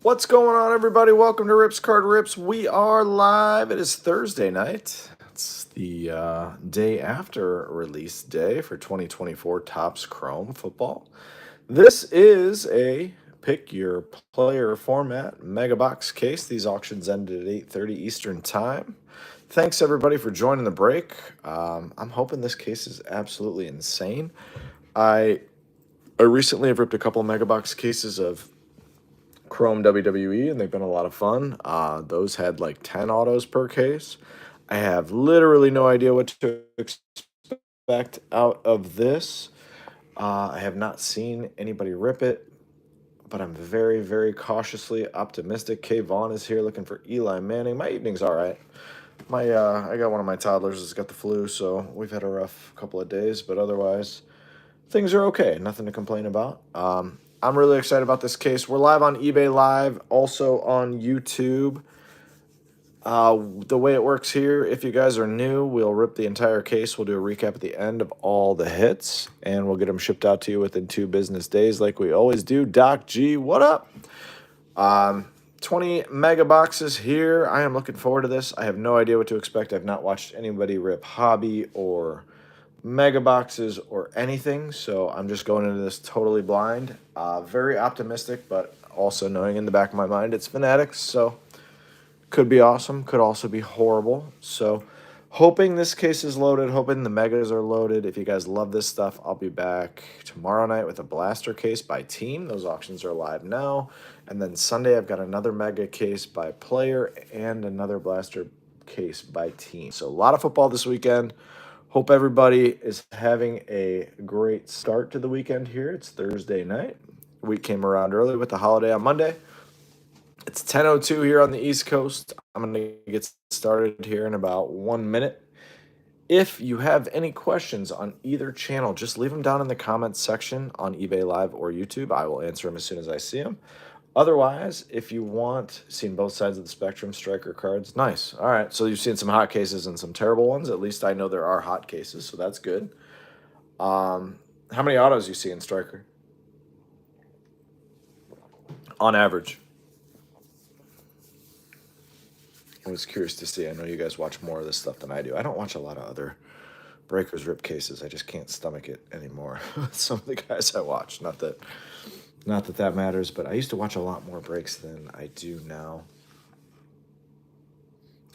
What's going on, everybody? Welcome to Rips Card Rips. We are live. It is Thursday night. It's the day after release day for 2024 Topps Chrome football. This is a pick your player format mega box case. These auctions ended at 8:30 Eastern time. Thanks everybody for joining the break. I'm hoping this case is absolutely insane. I recently have ripped a couple mega box cases of Chrome WWE, and they've been a lot of fun. Those had like 10 autos per case. I have literally no idea what to expect out of this. I have not seen anybody rip it, but I'm very, very cautiously optimistic. Kay Vaughn is here looking for Eli Manning. My evening's all right. I got one of my toddlers that's got the flu, so we've had a rough couple of days, but otherwise things are okay. Nothing to complain about. I'm really excited about this case. We're live on eBay Live, also on YouTube. The way it works here, if you guys are new, we'll rip the entire case. We'll do a recap at the end of all the hits, and we'll get them shipped out to you within 2 business days like we always do. Doc G, what up? 20 mega boxes here. I am looking forward to this. I have no idea what to expect. I've not watched anybody rip hobby or mega boxes or anything, so I'm just going into this totally blind. Very optimistic, but also knowing in the back of my mind it's Fanatics, so could be awesome, could also be horrible. So hoping this case is loaded, hoping the megas are loaded. If you guys love this stuff, I'll be back tomorrow night with a blaster case by team. Those auctions are live now. And then Sunday I've got another mega case by player and another blaster case by team. So a lot of football this weekend. Hope everybody is having a great start to the weekend here. It's Thursday night. Week came around early with the holiday on Monday. It's 10:02 here on the East Coast. I'm going to get started here in about 1 minute. If you have any questions on either channel, just leave them down in the comments section on eBay Live or YouTube. I will answer them as soon as I see them. Otherwise, if you want, seen both sides of the spectrum, striker cards, nice. All right, so you've seen some hot cases and some terrible ones. At least I know there are hot cases, so that's good. How many autos you see in striker? On average. I was curious to see. I know you guys watch more of this stuff than I do. I don't watch a lot of other breakers rip cases. I just can't stomach it anymore. Some of the guys I watch, not that matters, but I used to watch a lot more breaks than I do now.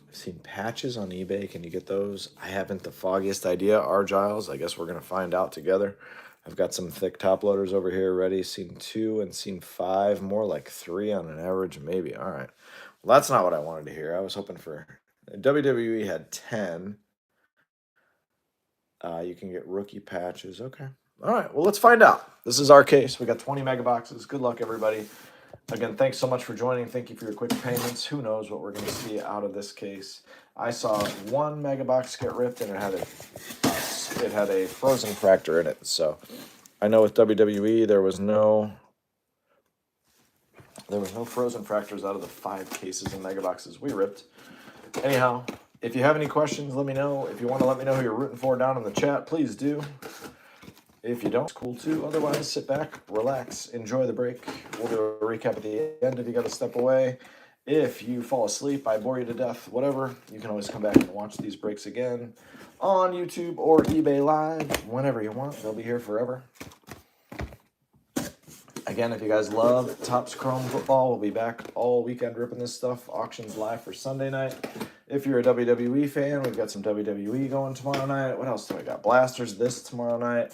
I've seen patches on eBay. Can you get those? I haven't the foggiest idea. Argyles, I guess we're going to find out together. I've got some thick top loaders over here ready. Seen 2 and seen 5, more like 3 on an average, maybe. All right. Well, that's not what I wanted to hear. I was hoping for WWE had 10. You can get rookie patches. Okay. All right. Well, let's find out. This is our case. We got 20 mega boxes. Good luck, everybody. Again, thanks so much for joining. Thank you for your quick payments. Who knows what we're going to see out of this case. I saw 1 mega box get ripped, and it had a frozen fracture in it. So I know with WWE there was no frozen fractures out of the 5 cases and mega boxes we ripped. Anyhow, if you have any questions, let me know. If you want to let me know who you're rooting for down in the chat, please do. If you don't, it's cool too. Otherwise, sit back, relax, enjoy the break. We'll do a recap at the end if you got to step away. If you fall asleep, I bore you to death, whatever, you can always come back and watch these breaks again on YouTube or eBay Live whenever you want. They'll be here forever. Again, if you guys love Topps Chrome football, we'll be back all weekend ripping this stuff. Auctions live for Sunday night. If you're a WWE fan, we've got some WWE going tomorrow night. What else do we got? Blasters this tomorrow night.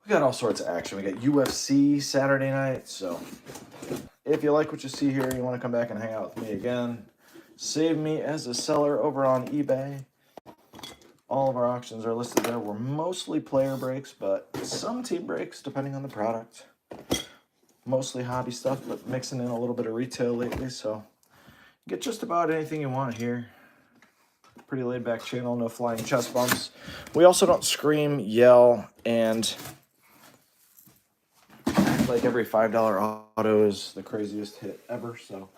We got all sorts of action. We got UFC Saturday night. So if you like what you see here, you want to come back and hang out with me again, save me as a seller over on eBay. All of our auctions are listed there. We're mostly player breaks, but some team breaks depending on the product. Mostly hobby stuff, but mixing in a little bit of retail lately. So you get just about anything you want here. Pretty laid back channel, no flying chest bumps. We also don't scream, yell, and act like every $5 auto is the craziest hit ever. So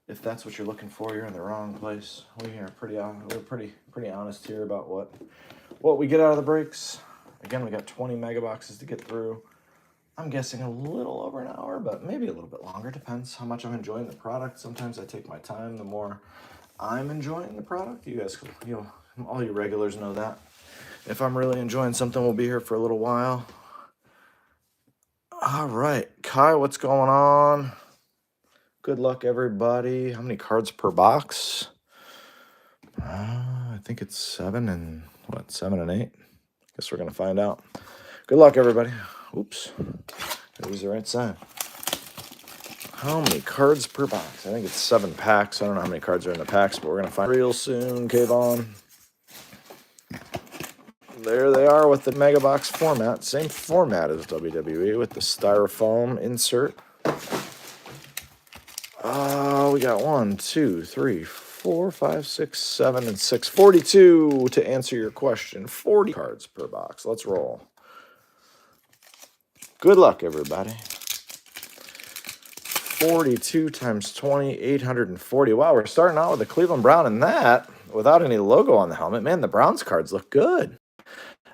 if that's what you're looking for, you're in the wrong place. We're pretty honest here about what we get out of the breaks. Again, we got 20 mega boxes to get through. I'm guessing a little over an hour, but maybe a little bit longer. Depends how much I'm enjoying the product. Sometimes I take my time. The more I'm enjoying the product, you guys, all you regulars know that. If I'm really enjoying something, we'll be here for a little while. All right, Kai, what's going on? Good luck, everybody. How many cards per box? I think it's 7 and 8. Guess we're gonna find out. Good luck, everybody. Oops, gotta use the right side. How many cards per box? I think it's 7 packs. I don't know how many cards are in the packs, but we're gonna find real soon. Kayvon. There they are with the mega box format. Same format as WWE with the styrofoam insert. We got 1, 2, 3, 4, 5, 6, 7, and 6. 42 to answer your question. 40 cards per box. Let's roll. Good luck, everybody. 42 times 20, 840. Wow, we're starting out with a Cleveland Brown and that without any logo on the helmet. Man, the Browns cards look good.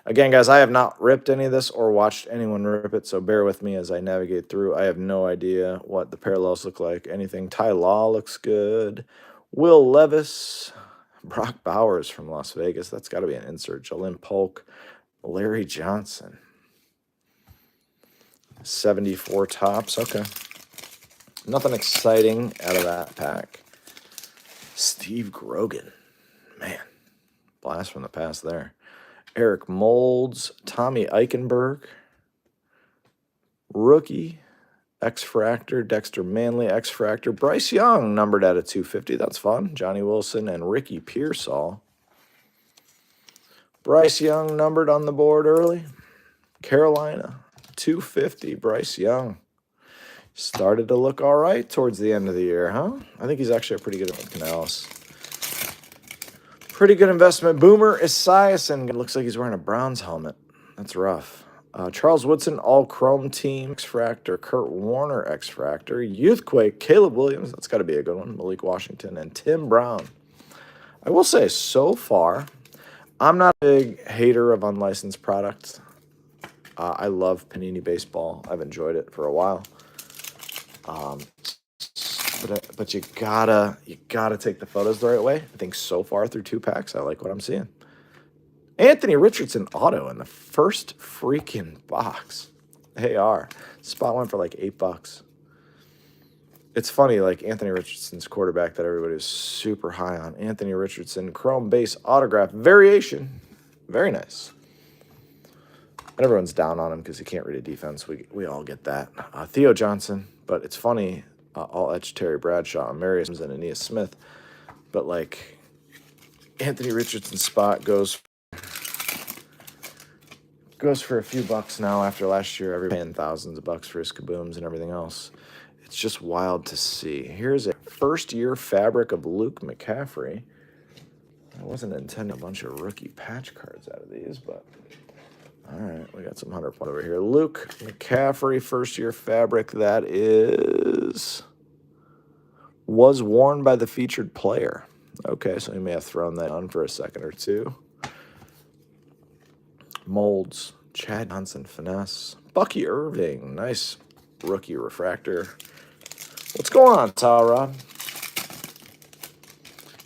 Again, guys, I have not ripped any of this or watched anyone rip it, so bear with me as I navigate through. I have no idea what the parallels look like. Anything. Ty Law looks good. Will Levis. Brock Bowers from Las Vegas. That's got to be an insert. Jalen Polk. Larry Johnson. 74 tops. Okay. Nothing exciting out of that pack. Steve Grogan. Man. Blast from the past there. Eric Molds, Tommy Eichenberg, rookie, X-Fractor, Dexter Manley, X-Fractor, Bryce Young, numbered out of 250. That's fun. Johnny Wilson and Ricky Pearsall. Bryce Young numbered on the board early. Carolina, 250, Bryce Young. Started to look all right towards the end of the year, huh? I think he's actually a pretty good Canales. Pretty good investment. Boomer Esiason. It looks like he's wearing a Browns helmet. That's rough. Charles Woodson, all chrome team. X-Fractor. Kurt Warner, X-Fractor. Youthquake. Caleb Williams. That's got to be a good one. Malik Washington. And Tim Brown. I will say, so far, I'm not a big hater of unlicensed products. I love Panini Baseball. I've enjoyed it for a while. But you gotta take the photos the right way. I think so far through 2 packs, I like what I'm seeing. Anthony Richardson auto in the first freaking box. AR. Spot went for like $8. It's funny, like Anthony Richardson's quarterback that everybody was super high on. Anthony Richardson, chrome base autograph variation. Very nice. And everyone's down on him because he can't read a defense. We all get that. Theo Johnson, but it's funny. All etched Terry Bradshaw, Marius and Aeneas Smith. But, like, Anthony Richardson's spot goes for a few bucks now after last year. Everybody paying thousands of bucks for his kabooms and everything else. It's just wild to see. Here's a first-year fabric of Luke McCaffrey. I wasn't intending a bunch of rookie patch cards out of these, but... All right, we got some 100 point over here. Luke McCaffrey, first-year fabric. That was worn by the featured player. Okay, so he may have thrown that on for a second or two. Molds, Chad Johnson, finesse. Bucky Irving, nice rookie refractor. What's going on, Tara?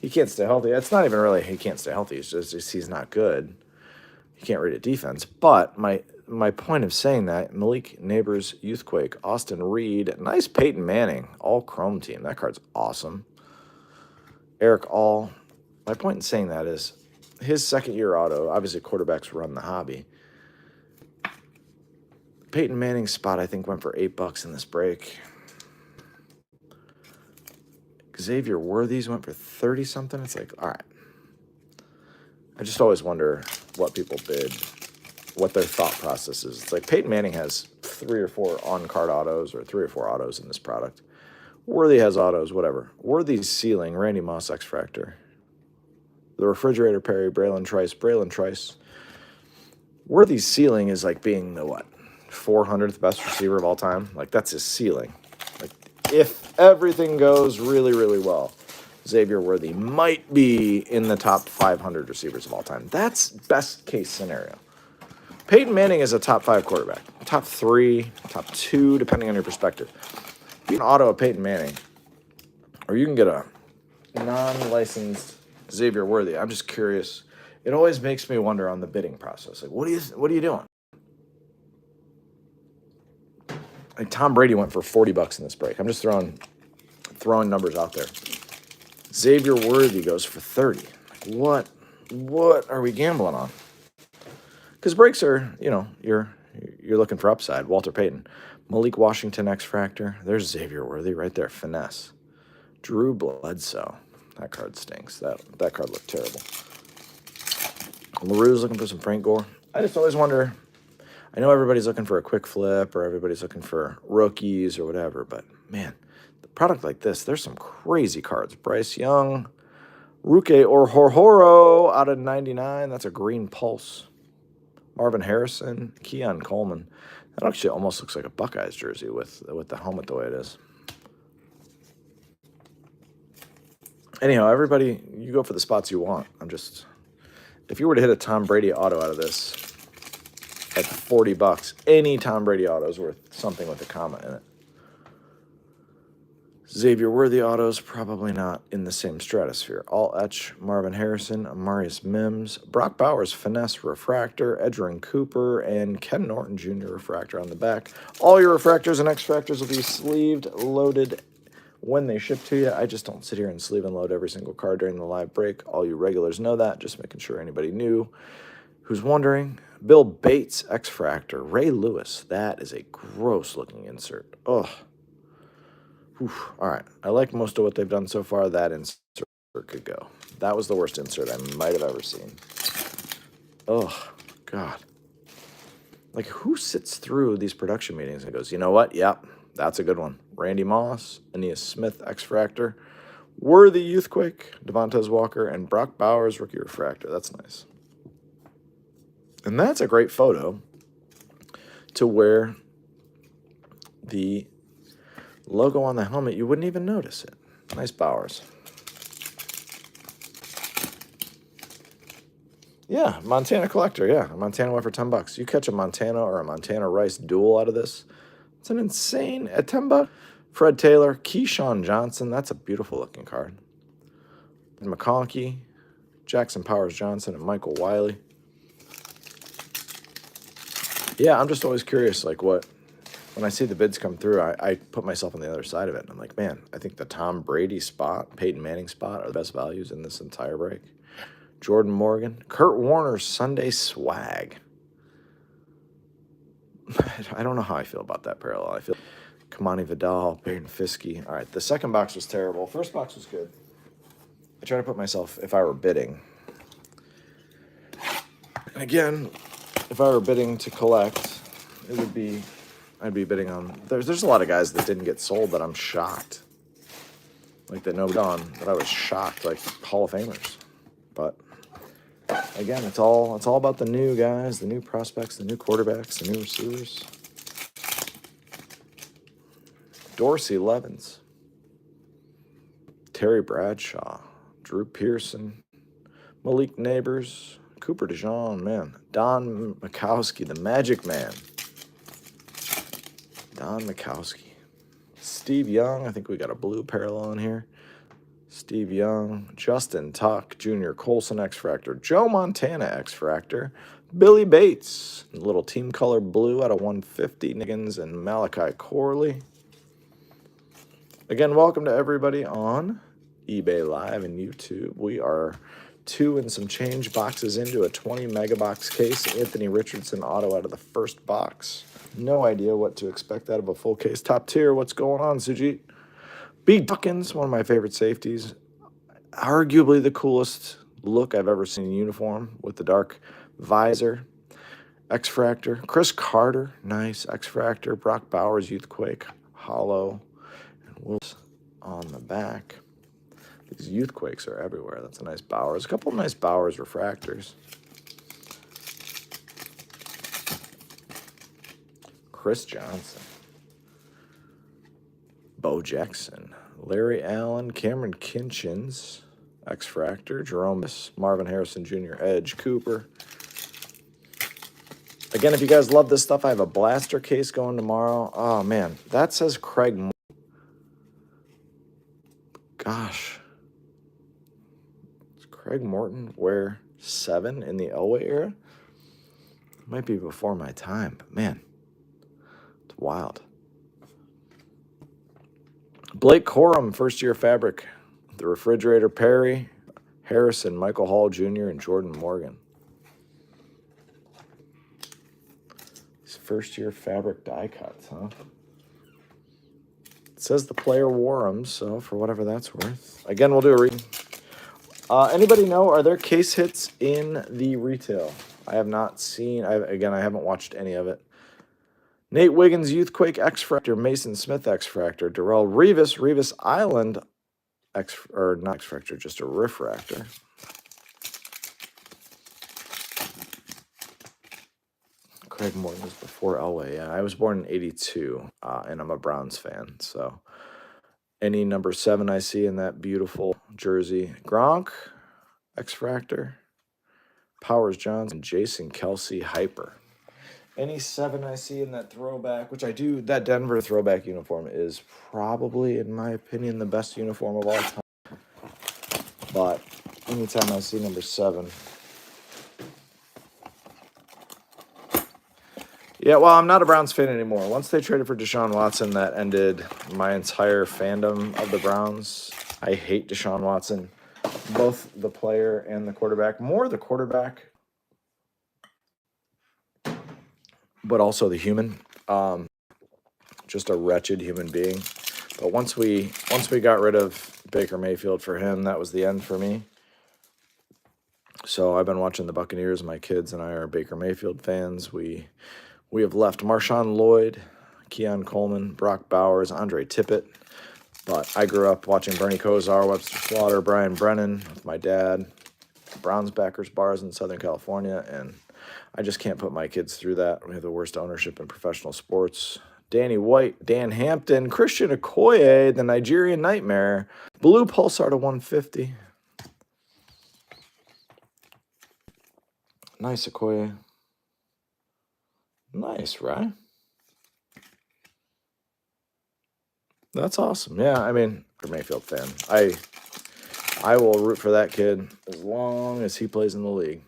He can't stay healthy. It's not even really he can't stay healthy. It's just he's not good. He can't read a defense. But my point of saying that, Malik Neighbors, Youthquake, Austin Reed, nice Peyton Manning, all chrome team. That card's awesome. Eric All. My point in saying that is his second-year auto, obviously quarterbacks run the hobby. Peyton Manning's spot, I think, went for $8 in this break. Xavier Worthy's went for 30-something. It's like, all right. I just always wonder what people bid, what their thought process is. It's like Peyton Manning has 3 or 4 on-card autos or 3 or 4 autos in this product. Worthy has autos, whatever. Worthy's ceiling, Randy Moss, X-Fractor. The Refrigerator Perry, Braylon Trice. Worthy's ceiling is like being the, 400th best receiver of all time? Like, that's his ceiling. Like, if everything goes really, really well, Xavier Worthy might be in the top 500 receivers of all time. That's best case scenario. Peyton Manning is a top 5 quarterback, top 3, top 2, depending on your perspective. You can auto a Peyton Manning, or you can get a non-licensed Xavier Worthy. I'm just curious. It always makes me wonder on the bidding process. Like, what are you doing? Like Tom Brady went for $40 in this break. I'm just throwing numbers out there. Xavier Worthy goes for 30. Like, what are we gambling on? Because breaks are, you're looking for upside. Walter Payton, Malik Washington X Factor. There's Xavier Worthy right there. Finesse. Drew Bledsoe. That card stinks. That card looked terrible. LaRue's looking for some Frank Gore. I just always wonder. I know everybody's looking for a quick flip or everybody's looking for rookies or whatever, but man, the product like this, there's some crazy cards. Bryce Young, Ruke or Horhoro out of 99. That's a green pulse. Marvin Harrison, Keon Coleman. That actually almost looks like a Buckeyes jersey with the helmet the way it is. Anyhow, everybody, you go for the spots you want. If you were to hit a Tom Brady auto out of this at $40, any Tom Brady auto is worth something with a comma in it. Xavier Worthy autos, probably not in the same stratosphere. All etch, Marvin Harrison, Amarius Mims, Brock Bowers, Finesse Refractor, Edgerrin Cooper, and Ken Norton Jr. Refractor on the back. All your refractors and X Fractors will be sleeved, loaded when they ship to you. I just don't sit here and sleeve and load every single card during the live break. All you regulars know that, just making sure anybody new who's wondering. Bill Bates, X Fractor, Ray Lewis. That is a gross looking insert. Ugh. Oof. All right. I like most of what they've done so far. That insert could go. That was the worst insert I might have ever seen. Oh, God. Like, who sits through these production meetings and goes, you know what? Yep, that's a good one. Randy Moss, Aeneas Smith, X Fractor, Worthy Youthquake, Devontae Walker, and Brock Bowers, Rookie Refractor. That's nice. And that's a great photo to where the logo on the helmet, you wouldn't even notice it. Nice Bowers. Yeah, Montana Collector, yeah. Montana went for $10. You catch a Montana or a Montana Rice duel out of this, it's an insane, at $10. Fred Taylor, Keyshawn Johnson, that's a beautiful looking card. McConkey, Jackson Powers Johnson, and Michael Wiley. Yeah, I'm just always curious, like when I see the bids come through, I put myself on the other side of it, and I'm like, man, I think the Tom Brady spot, Peyton Manning spot are the best values in this entire break. Jordan Morgan, Kurt Warner's Sunday Swag. I don't know how I feel about that parallel. I feel Kamani Vidal, Peyton Fiske. All right, the second box was terrible. First box was good. I try to put myself, if I were bidding. And again, if I were bidding to collect, I'd be bidding on, there's a lot of guys that didn't get sold that I'm shocked. Like that nobody on, that I was shocked, like Hall of Famers. But again, it's all about the new guys, the new prospects, the new quarterbacks, the new receivers. Dorsey Levens, Terry Bradshaw, Drew Pearson, Malik Neighbors, Cooper DeJean, man. Don Mikowski, the Magic Man. Don Mikowski. Steve Young, I think we got a blue parallel in here. Steve Young, Justin Tuck, Junior Colson X Fractor, Joe Montana X Fractor, Billy Bates, little team color blue out of 150, Niggins, and Malachi Corley. Again, welcome to everybody on eBay Live and YouTube. We are 2 and some change boxes into a 20 megabox case. Anthony Richardson auto out of the first box. No idea what to expect out of a full case. Top tier, what's going on, Sujit? B. Duckins, one of my favorite safeties. Arguably the coolest look I've ever seen in uniform with the dark visor. X Fractor. Chris Carter, nice. X Fractor. Brock Bowers, Youthquake, hollow. And Wills on the back. These Youthquakes are everywhere. That's a nice Bowers. A couple of nice Bowers refractors. Chris Johnson. Bo Jackson. Larry Allen. Cameron Kinchins. X Fractor. Jerome Marvin Harrison Jr. Edge. Cooper. Again, if you guys love this stuff, I have a blaster case going tomorrow. Oh, man. That says Craig. Gosh. Does Craig Morton wear 7 in the Elway era? Might be before my time, but man, it's wild. Blake Corum, first-year fabric. The Refrigerator Perry, Harrison, Michael Hall Jr., and Jordan Morgan. These first-year fabric die cuts, huh? It says the player wore them, so for whatever that's worth. Again, we'll do a reading. Anybody know, are there case hits in the retail? I have not seen. I haven't watched any of it. Nate Wiggins, Youthquake X-Fractor, Mason Smith X-Fractor, Darrell Revis Island not X-Fractor, just a Refractor. Craig Morton was before Elway. Yeah, I was born in 82, and I'm a Browns fan. So any number 7 I see in that beautiful jersey. Gronk, X-Fractor, Powers Johnson, Jason Kelsey, Hyper. Any 7 I see in that throwback, which I do, that Denver throwback uniform is probably, in my opinion, the best uniform of all time. But anytime I see number 7. Yeah, well, I'm not a Browns fan anymore. Once they traded for Deshaun Watson, that ended my entire fandom of the Browns. I hate Deshaun Watson, both the player and the quarterback. More the quarterback, but also the human. Just a wretched human being. But once we got rid of Baker Mayfield for him, that was the end for me. So I've been watching the Buccaneers. My kids and I are Baker Mayfield fans. We have left Marshawn Lloyd, Keon Coleman, Brock Bowers, Andre Tippett. But I grew up watching Bernie Kosar, Webster Slaughter, Brian Brennan with my dad, Browns backers bars in Southern California, and I just can't put my kids through that. We have the worst ownership in professional sports. Danny White, Dan Hampton, Christian Okoye, the Nigerian Nightmare, Blue Pulsar to 150. Nice, Okoye. Nice, right? That's awesome. Yeah, I mean, for Mayfield fan, I will root for that kid as long as he plays in the league.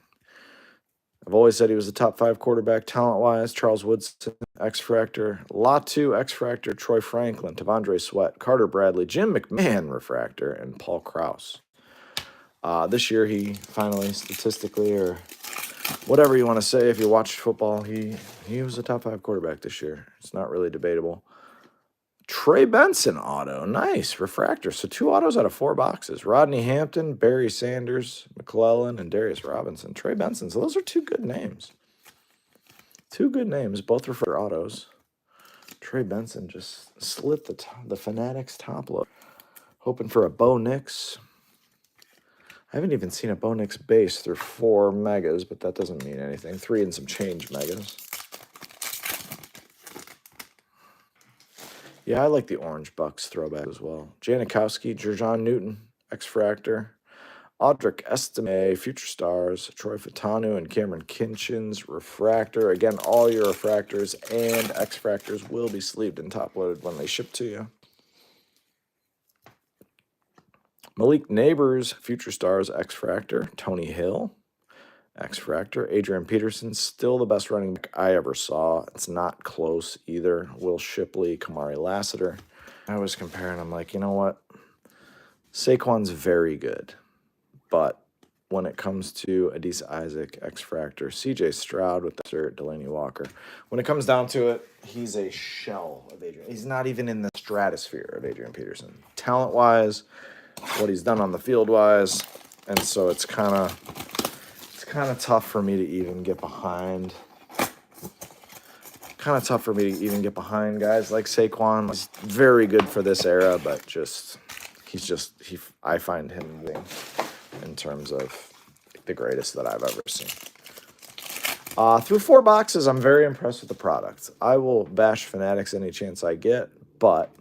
I've always said he was a top 5 quarterback talent-wise. Charles Woodson, X-Fractor. Latu, X-Fractor. Troy Franklin, Tavondre Sweat, Carter Bradley, Jim McMahon, Refractor, and Paul Krause. This year, he finally, statistically, or whatever you want to say, if you watch football, he was a top 5 quarterback this year. It's not really debatable. Trey Benson auto. Nice. Refractor. So 2 autos out of 4 boxes. Rodney Hampton, Barry Sanders, McClellan, and Darius Robinson. Trey Benson. So those are 2 good names. 2 good names. Both refractor autos. Trey Benson just slit the Fanatics top load. Hoping for a Bo Nix. I haven't even seen a Bo Nix base through 4 megas, but that doesn't mean anything. 3 and some change megas. Yeah, I like the Orange Bucks throwback as well. Janikowski, Jerjon Newton, X-Fractor, Audric Estime, Future Stars, Troy Fatanu, and Cameron Kinchins, Refractor. Again, all your Refractors and X-Fractors will be sleeved and top-loaded when they ship to you. Malik Neighbors, Future Stars, X-Fractor, Tony Hill, X-Fractor, Adrian Peterson, still the best running back I ever saw. It's not close either. Will Shipley, Kamari Lassiter. I was comparing, I'm like, you know what? Saquon's very good, but when it comes to Adisa Isaac, X-Fractor, CJ Stroud with the cert, Delaney Walker, when it comes down to it, he's a shell of Adrian. He's not even in the stratosphere of Adrian Peterson. Talent-wise, what he's done on the field-wise, and so it's kind of tough for me to even get behind. Guys like Saquon. He's very good for this era, but I find him in terms of the greatest that I've ever seen. Through 4 boxes, I'm very impressed with the product. I will bash Fanatics any chance I get, but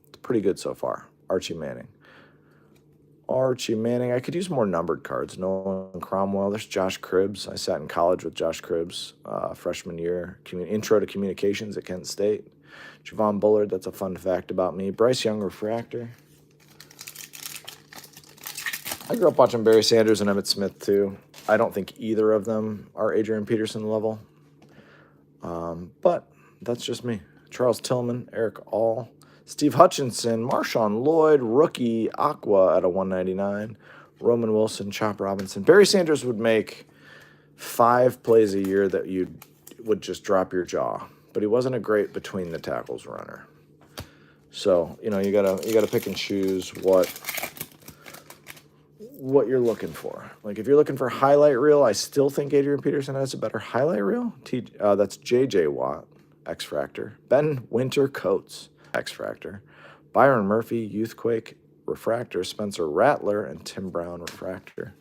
it's pretty good so far. Archie Manning. Archie Manning. I could use more numbered cards. Nolan Cromwell. There's Josh Cribbs. I sat in college with Josh Cribbs, freshman year. Intro to Communications at Kent State. Javon Bullard. That's a fun fact about me. Bryce Young refractor. I grew up watching Barry Sanders and Emmitt Smith too. I don't think either of them are Adrian Peterson level. But that's just me. Charles Tillman, Eric All, Steve Hutchinson, Marshawn Lloyd, rookie Aqua at a 199, Roman Wilson, Chop Robinson. Barry Sanders would make 5 plays a year that you would just drop your jaw, but he wasn't a great between the tackles runner. So, you gotta pick and choose what you're looking for. Like if you're looking for highlight reel, I still think Adrian Peterson has a better highlight reel. That's J.J. Watt, X-Fractor. Ben Winter Coates, X-Fractor. Byron Murphy, Youthquake, Refractor. Spencer Rattler, and Tim Brown, Refractor.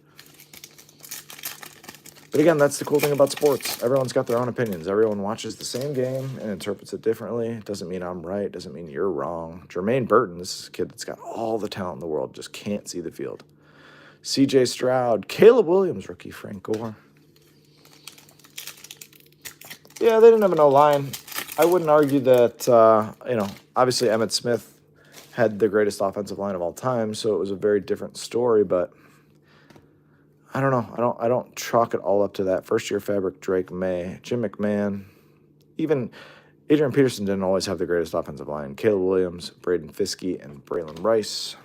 But again, that's the cool thing about sports. Everyone's got their own opinions. Everyone watches the same game and interprets it differently. It doesn't mean I'm right. It doesn't mean you're wrong. Jermaine Burton, this is a kid that's got all the talent in the world, just can't see the field. C.J. Stroud, Caleb Williams, rookie Frank Gore. Yeah, they didn't have an O-line. I wouldn't argue that, obviously Emmitt Smith had the greatest offensive line of all time, so it was a very different story, but I don't know. I don't chalk it all up to that. First-year fabric, Drake May, Jim McMahon. Even Adrian Peterson didn't always have the greatest offensive line. Caleb Williams, Braden Fiske, and Braylon Rice.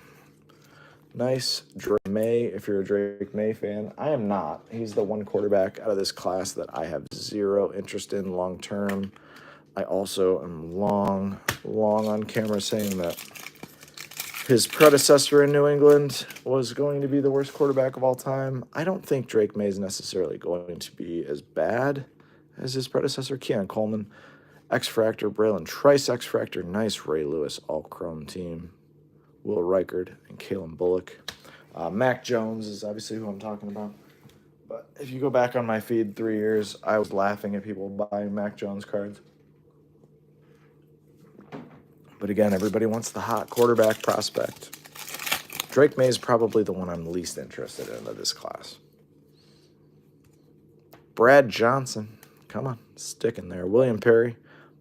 Nice. Drake May, if you're a Drake May fan. I am not. He's the one quarterback out of this class that I have zero interest in long term. I also am long on camera saying that his predecessor in New England was going to be the worst quarterback of all time. I don't think Drake May is necessarily going to be as bad as his predecessor. Keon Coleman, X-Fractor, Braylon Trice, X-Fractor. Nice Ray Lewis all-chrome team. Will Reichard and Kalen Bullock. Mac Jones is obviously who I'm talking about. But if you go back on my feed 3 years, I was laughing at people buying Mac Jones cards. But again, everybody wants the hot quarterback prospect. Drake May is probably the one I'm least interested in of this class. Brad Johnson. Come on, stick in there. William Perry.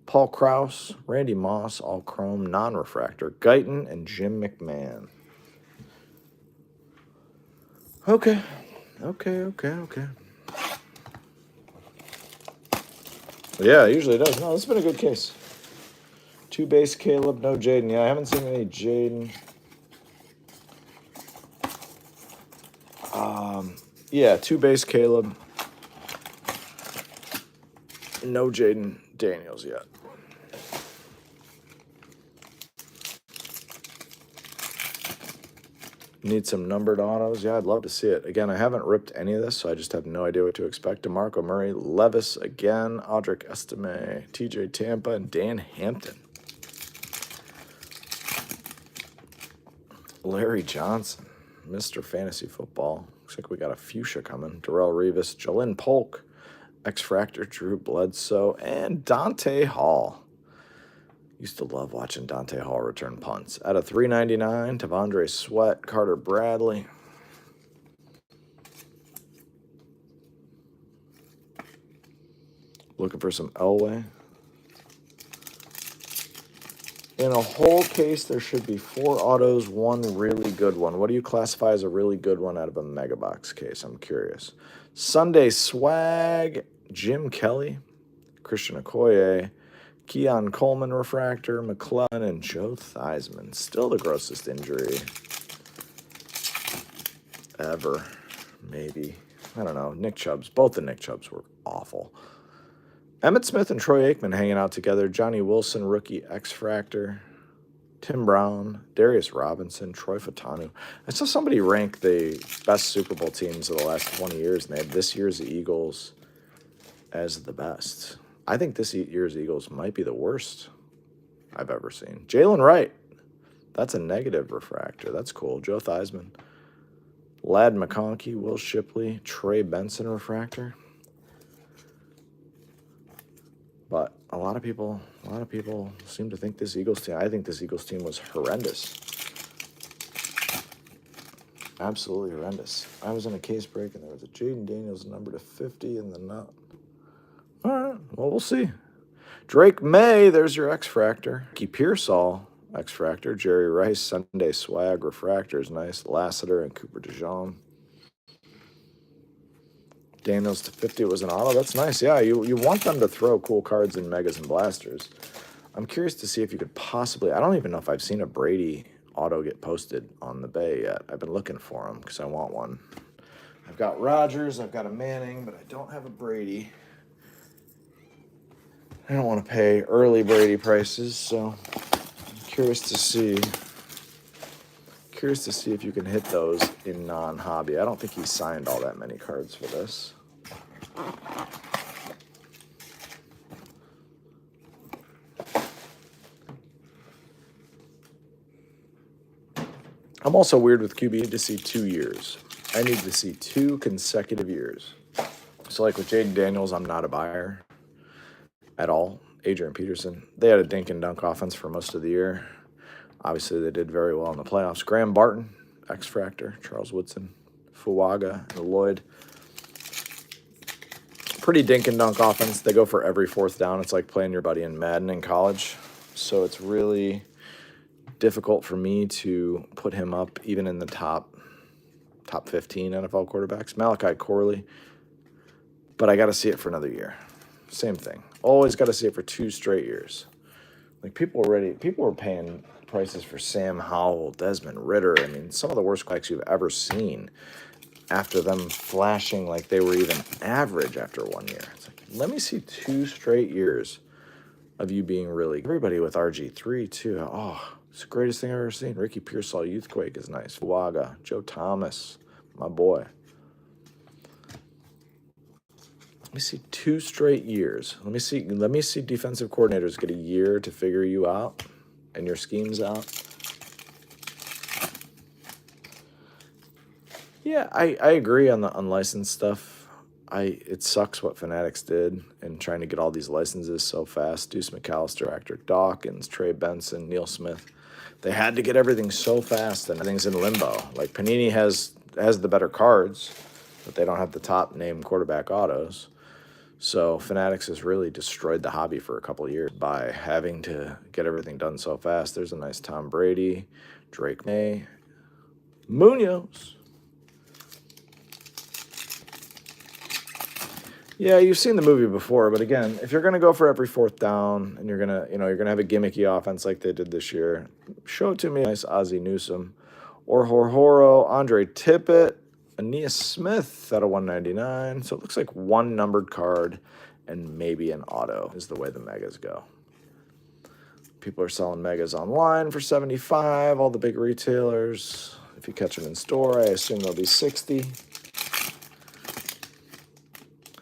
Paul Krause, Randy Moss, all chrome, non-refractor, Guyton, and Jim McMahon. Okay. Yeah, it usually does. No, this has been a good case. 2 base Caleb, no Jaden. Yeah, I haven't seen any Jaden. Yeah, 2 base Caleb. No Jaden Daniels yet. Need some numbered autos. Yeah, I'd love to see it. Again, I haven't ripped any of this, so I just have no idea what to expect. DeMarco Murray, Levis again, Audric Estime, TJ Tampa, and Dan Hampton. Larry Johnson, Mr. Fantasy Football. Looks like we got a fuchsia coming. Darrell Revis, Jalen Polk, X-Fractor, Drew Bledsoe, and Dante Hall. Used to love watching Dante Hall return punts. Out of 399, Tavondre Sweat, Carter Bradley. Looking for some Elway. In a whole case, there should be 4 autos, 1 really good one. What do you classify as a really good one out of a mega box case? I'm curious. Sunday Swag, Jim Kelly, Christian Okoye, Keon Coleman refractor, McClellan, and Joe Theismann. Still the grossest injury ever, maybe. I don't know. Nick Chubbs. Both the Nick Chubbs were awful. Emmitt Smith and Troy Aikman hanging out together. Johnny Wilson, rookie X-Fractor. Tim Brown, Darius Robinson, Troy Fatanu. I saw somebody rank the best Super Bowl teams of the last 20 years, and they had this year's Eagles as the best. I think this year's Eagles might be the worst I've ever seen. Jalen Wright. That's a negative refractor. That's cool. Joe Theismann. Ladd McConkey, Will Shipley, Trey Benson refractor. But a lot of people seem to think this Eagles team, I think this Eagles team was horrendous. Absolutely horrendous. I was in a case break and there was a Jaden Daniels number to 50 in the nut. All right, well, we'll see. Drake May, there's your X-Fractor. Key Pearsall, X-Fractor. Jerry Rice, Sunday Swag, Refractors, nice. Lassiter and Cooper DeJean. Daniels to 50 was an auto. That's nice. Yeah, you want them to throw cool cards in Megas and Blasters. I'm curious to see if you could possibly... I don't even know if I've seen a Brady auto get posted on the Bay yet. I've been looking for them because I want one. I've got Rodgers, I've got a Manning, but I don't have a Brady. I don't want to pay early Brady prices, so I'm curious to see if you can hit those in non-hobby. I don't think he signed all that many cards for this. I'm also weird with QB. I need to see 2 years. I need to see 2 consecutive years. So like with Jaden Daniels, I'm not a buyer at all. Adrian Peterson, they had a dink and dunk offense for most of the year. Obviously, they did very well in the playoffs. Graham Barton, X-Fractor, Charles Woodson, Fuaga, and Lloyd. Pretty dink and dunk offense. They go for every 4th down. It's like playing your buddy in Madden in college. So it's really difficult for me to put him up even in the top 15 NFL quarterbacks. Malachi Corley, but I got to see it for another year. Same thing. Always got to see it for 2 straight years. Like people were paying prices for Sam Howell, Desmond Ritter. I mean, some of the worst quarterbacks you've ever seen after them flashing like they were even average after 1 year. It's like, let me see 2 straight years of you being really good. Everybody with RG3 too. Oh, it's the greatest thing I've ever seen. Ricky Pearsall, Youthquake is nice. Fuaga, Joe Thomas, my boy. Let me see 2 straight years. Let me see defensive coordinators get a year to figure you out and your schemes out. Yeah, I agree on the unlicensed stuff. It sucks what Fanatics did in trying to get all these licenses so fast. Deuce McAllister, Actor Dawkins, Trey Benson, Neil Smith. They had to get everything so fast and everything's in limbo. Like Panini has the better cards, but they don't have the top name quarterback autos. So Fanatics has really destroyed the hobby for a couple of years by having to get everything done so fast. There's a nice Tom Brady, Drake May, Munoz. Yeah, you've seen the movie before, but again, if you're gonna go for every 4th down and you're gonna have a gimmicky offense like they did this year, show it to me. Nice Ozzie Newsome, or Horhoro, Andre Tippett, Aeneas Smith out of 199. So it looks like 1 numbered card and maybe an auto is the way the megas go. People are selling megas online for 75. All the big retailers. If you catch them in store, I assume they'll be 60.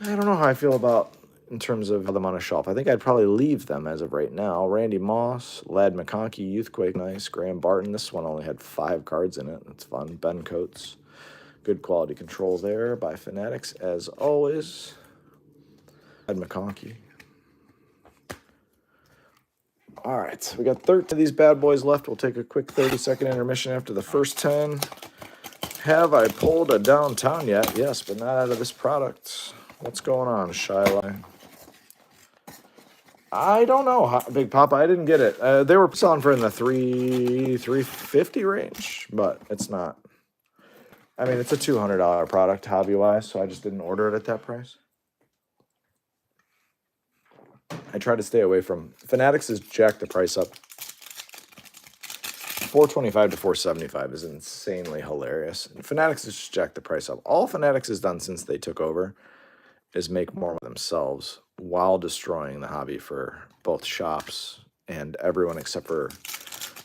I don't know how I feel about in terms of them on a shelf. I think I'd probably leave them as of right now. Randy Moss, Lad McConkey, Youthquake, nice. Graham Barton. This one only had 5 cards in it. That's fun. Ben Coates. Good quality control there by Fanatics, as always. Lad McConkey. All right, we got 13 of these bad boys left. We'll take a quick 30-second intermission after the first 10. Have I pulled a downtown yet? Yes, but not out of this product. What's going on, Shyline? I don't know, Big Papa. I didn't get it. They were selling for in the $350 range, but it's not. I mean, it's a $200 product hobby-wise, so I just didn't order it at that price. I try to stay away from... Fanatics has jacked the price up. $425 to $475 is insanely hilarious. And Fanatics has just jacked the price up. All Fanatics has done since they took over is make more of themselves while destroying the hobby for both shops and everyone except for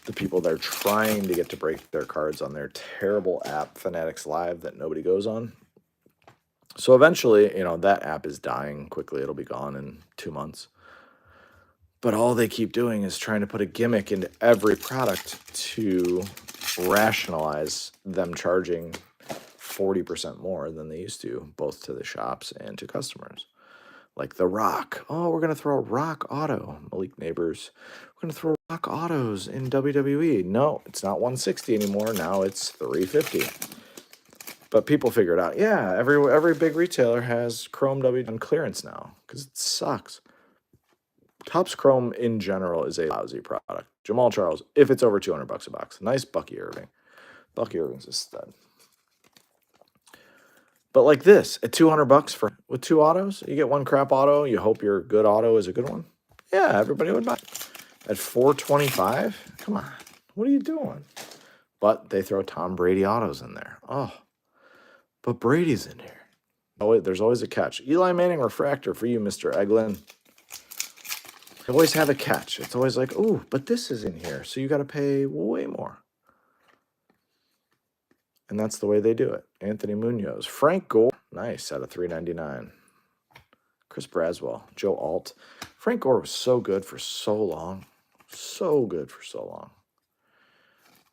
the people that are trying to get to break their cards on their terrible app, Fanatics Live, that nobody goes on. So eventually, that app is dying quickly. It'll be gone in 2 months. But all they keep doing is trying to put a gimmick into every product to rationalize them charging 40% more than they used to, both to the shops and to customers. Like The Rock. Oh, we're going to throw a Rock auto. Malik Neighbors. We're going to throw Rock autos in WWE. No, it's not 160 anymore. Now it's 350. But people figure it out. Yeah, every big retailer has Chrome W on clearance now because it sucks. Topps Chrome in general is a lousy product. Jamal Charles, if it's over $200 a box. Nice Bucky Irving. Bucky Irving's a stud. But like this, at $200 for with 2 autos, you get 1 crap auto. You hope your good auto is a good one. Yeah, everybody would buy it. At $425, come on, what are you doing? But they throw Tom Brady autos in there. Oh, but Brady's in here. Oh wait, there's always a catch. Eli Manning refractor for you, Mr. Eglin. They always have a catch. It's always like, ooh, but this is in here, so you got to pay way more. And that's the way they do it. Anthony Munoz. Frank Gore. Nice, out of $3.99. Chris Braswell. Joe Alt. Frank Gore was so good for so long. So good for so long.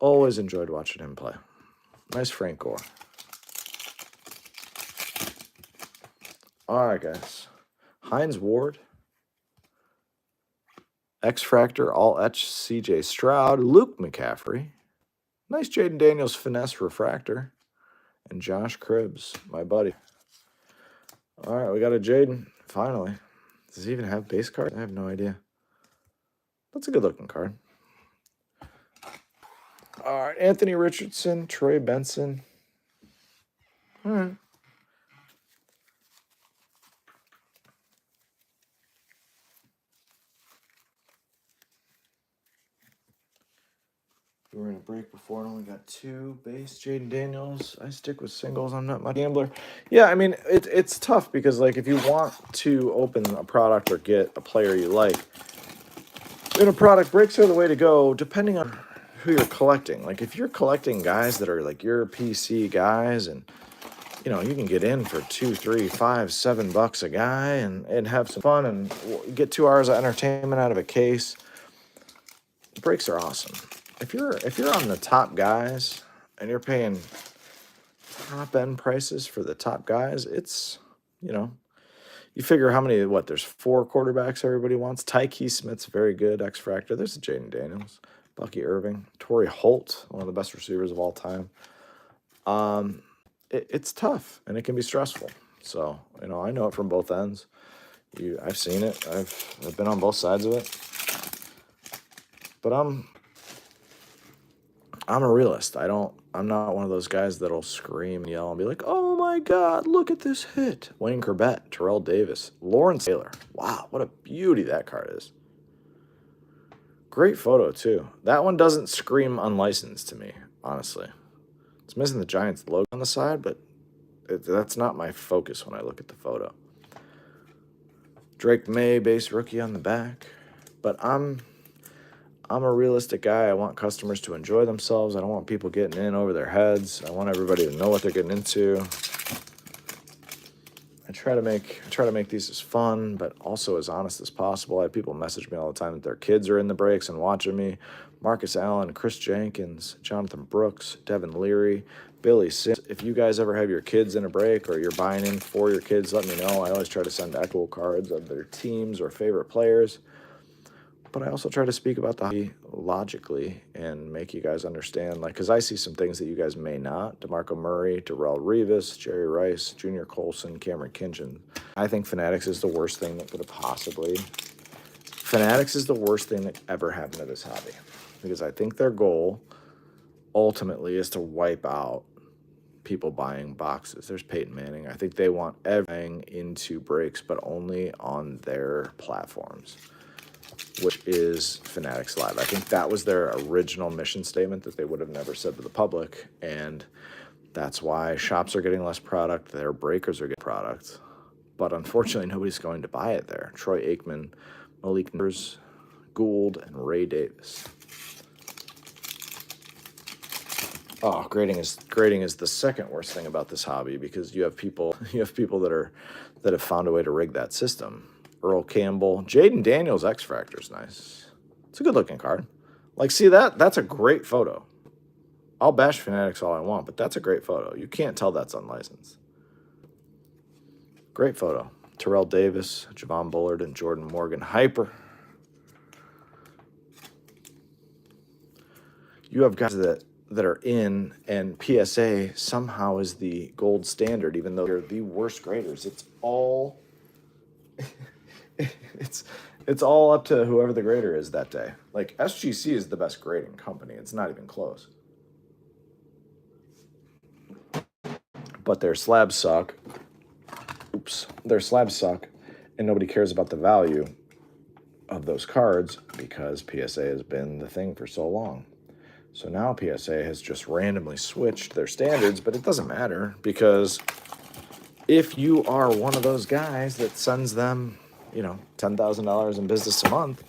Always enjoyed watching him play. Nice Frank Gore. All right, guys. Hines Ward. X-Fractor. All Etch. CJ Stroud. Luke McCaffrey. Nice Jaden Daniels finesse refractor. And Josh Cribbs, my buddy. All right, we got a Jaden, finally. Does he even have base card? I have no idea. That's a good-looking card. All right, Anthony Richardson, Troy Benson. All right. We were in a break before and only got 2 base. Jaden Daniels. I stick with singles. I'm not much gambler. Yeah, I mean, it's tough because, like, if you want to open a product or get a player you like, in a product, breaks are the way to go, depending on who you're collecting. Like, if you're collecting guys that are, like, your PC guys and, you know, you can get in for $2, $3, $5, $7 a guy and have some fun and get 2 hours of entertainment out of a case, breaks are awesome. If you're on the top guys and you're paying top end prices for the top guys, it's, you know, you figure how many, there's 4 quarterbacks everybody wants. Tyke Smith's very good, X-Fractor. There's Jaden Daniels, Bucky Irving, Torrey Holt, one of the best receivers of all time. It's tough and it can be stressful. So, you know, I know it from both ends. I've seen it. I've been on both sides of it. But I'm a realist. I'm not one of those guys that'll scream and yell and be like, oh my God, look at this hit. Wayne Corbett, Terrell Davis, Lawrence Taylor. Wow, what a beauty that card is. Great photo, too. That one doesn't scream unlicensed to me, honestly. It's missing the Giants logo on the side, but that's not my focus when I look at the photo. Drake May, base rookie on the back. But I'm a realistic guy. I want customers to enjoy themselves. I don't want people getting in over their heads. I want everybody to know what they're getting into. I try to make these as fun, but also as honest as possible. I have people message me all the time that their kids are in the breaks and watching me. Marcus Allen, Chris Jenkins, Jonathan Brooks, Devin Leary, Billy Sims. If you guys ever have your kids in a break or you're buying in for your kids, let me know. I always try to send actual cards of their teams or favorite players. But I also try to speak about the hobby logically and make you guys understand, like, because I see some things that you guys may not. DeMarco Murray, Darrell Revis, Jerry Rice, Junior Colson, Cameron Kinchen. I think Fanatics is the worst thing that could have possibly. Fanatics is the worst thing that ever happened to this hobby. Because I think their goal ultimately is to wipe out people buying boxes. There's Peyton Manning. I think they want everything into breaks, but only on their platforms, which is Fanatics Live. I think that was their original mission statement that they would have never said to the public, and that's why shops are getting less product, their breakers are getting product, but unfortunately nobody's going to buy it there. Troy Aikman, Malik Nurse, Gould, and Ray Davis. Oh, grading is the second worst thing about this hobby because you have people that have found a way to rig that system. Earl Campbell. Jaden Daniels X-Fractor's nice. It's a good-looking card. Like, see that? That's a great photo. I'll bash Fanatics all I want, but that's a great photo. You can't tell that's unlicensed. Great photo. Terrell Davis, Javon Bullard, and Jordan Morgan. Hyper. You have guys that that are in, and PSA somehow is the gold standard, even though they're the worst graders. It's all it's it's all up to whoever the grader is that day. Like SGC is the best grading company. It's not even close. But their slabs suck. Oops. Their slabs suck, and nobody cares about the value of those cards because PSA has been the thing for so long. So now PSA has just randomly switched their standards, but it doesn't matter because if you are one of those guys that sends them, $10,000 in business a month,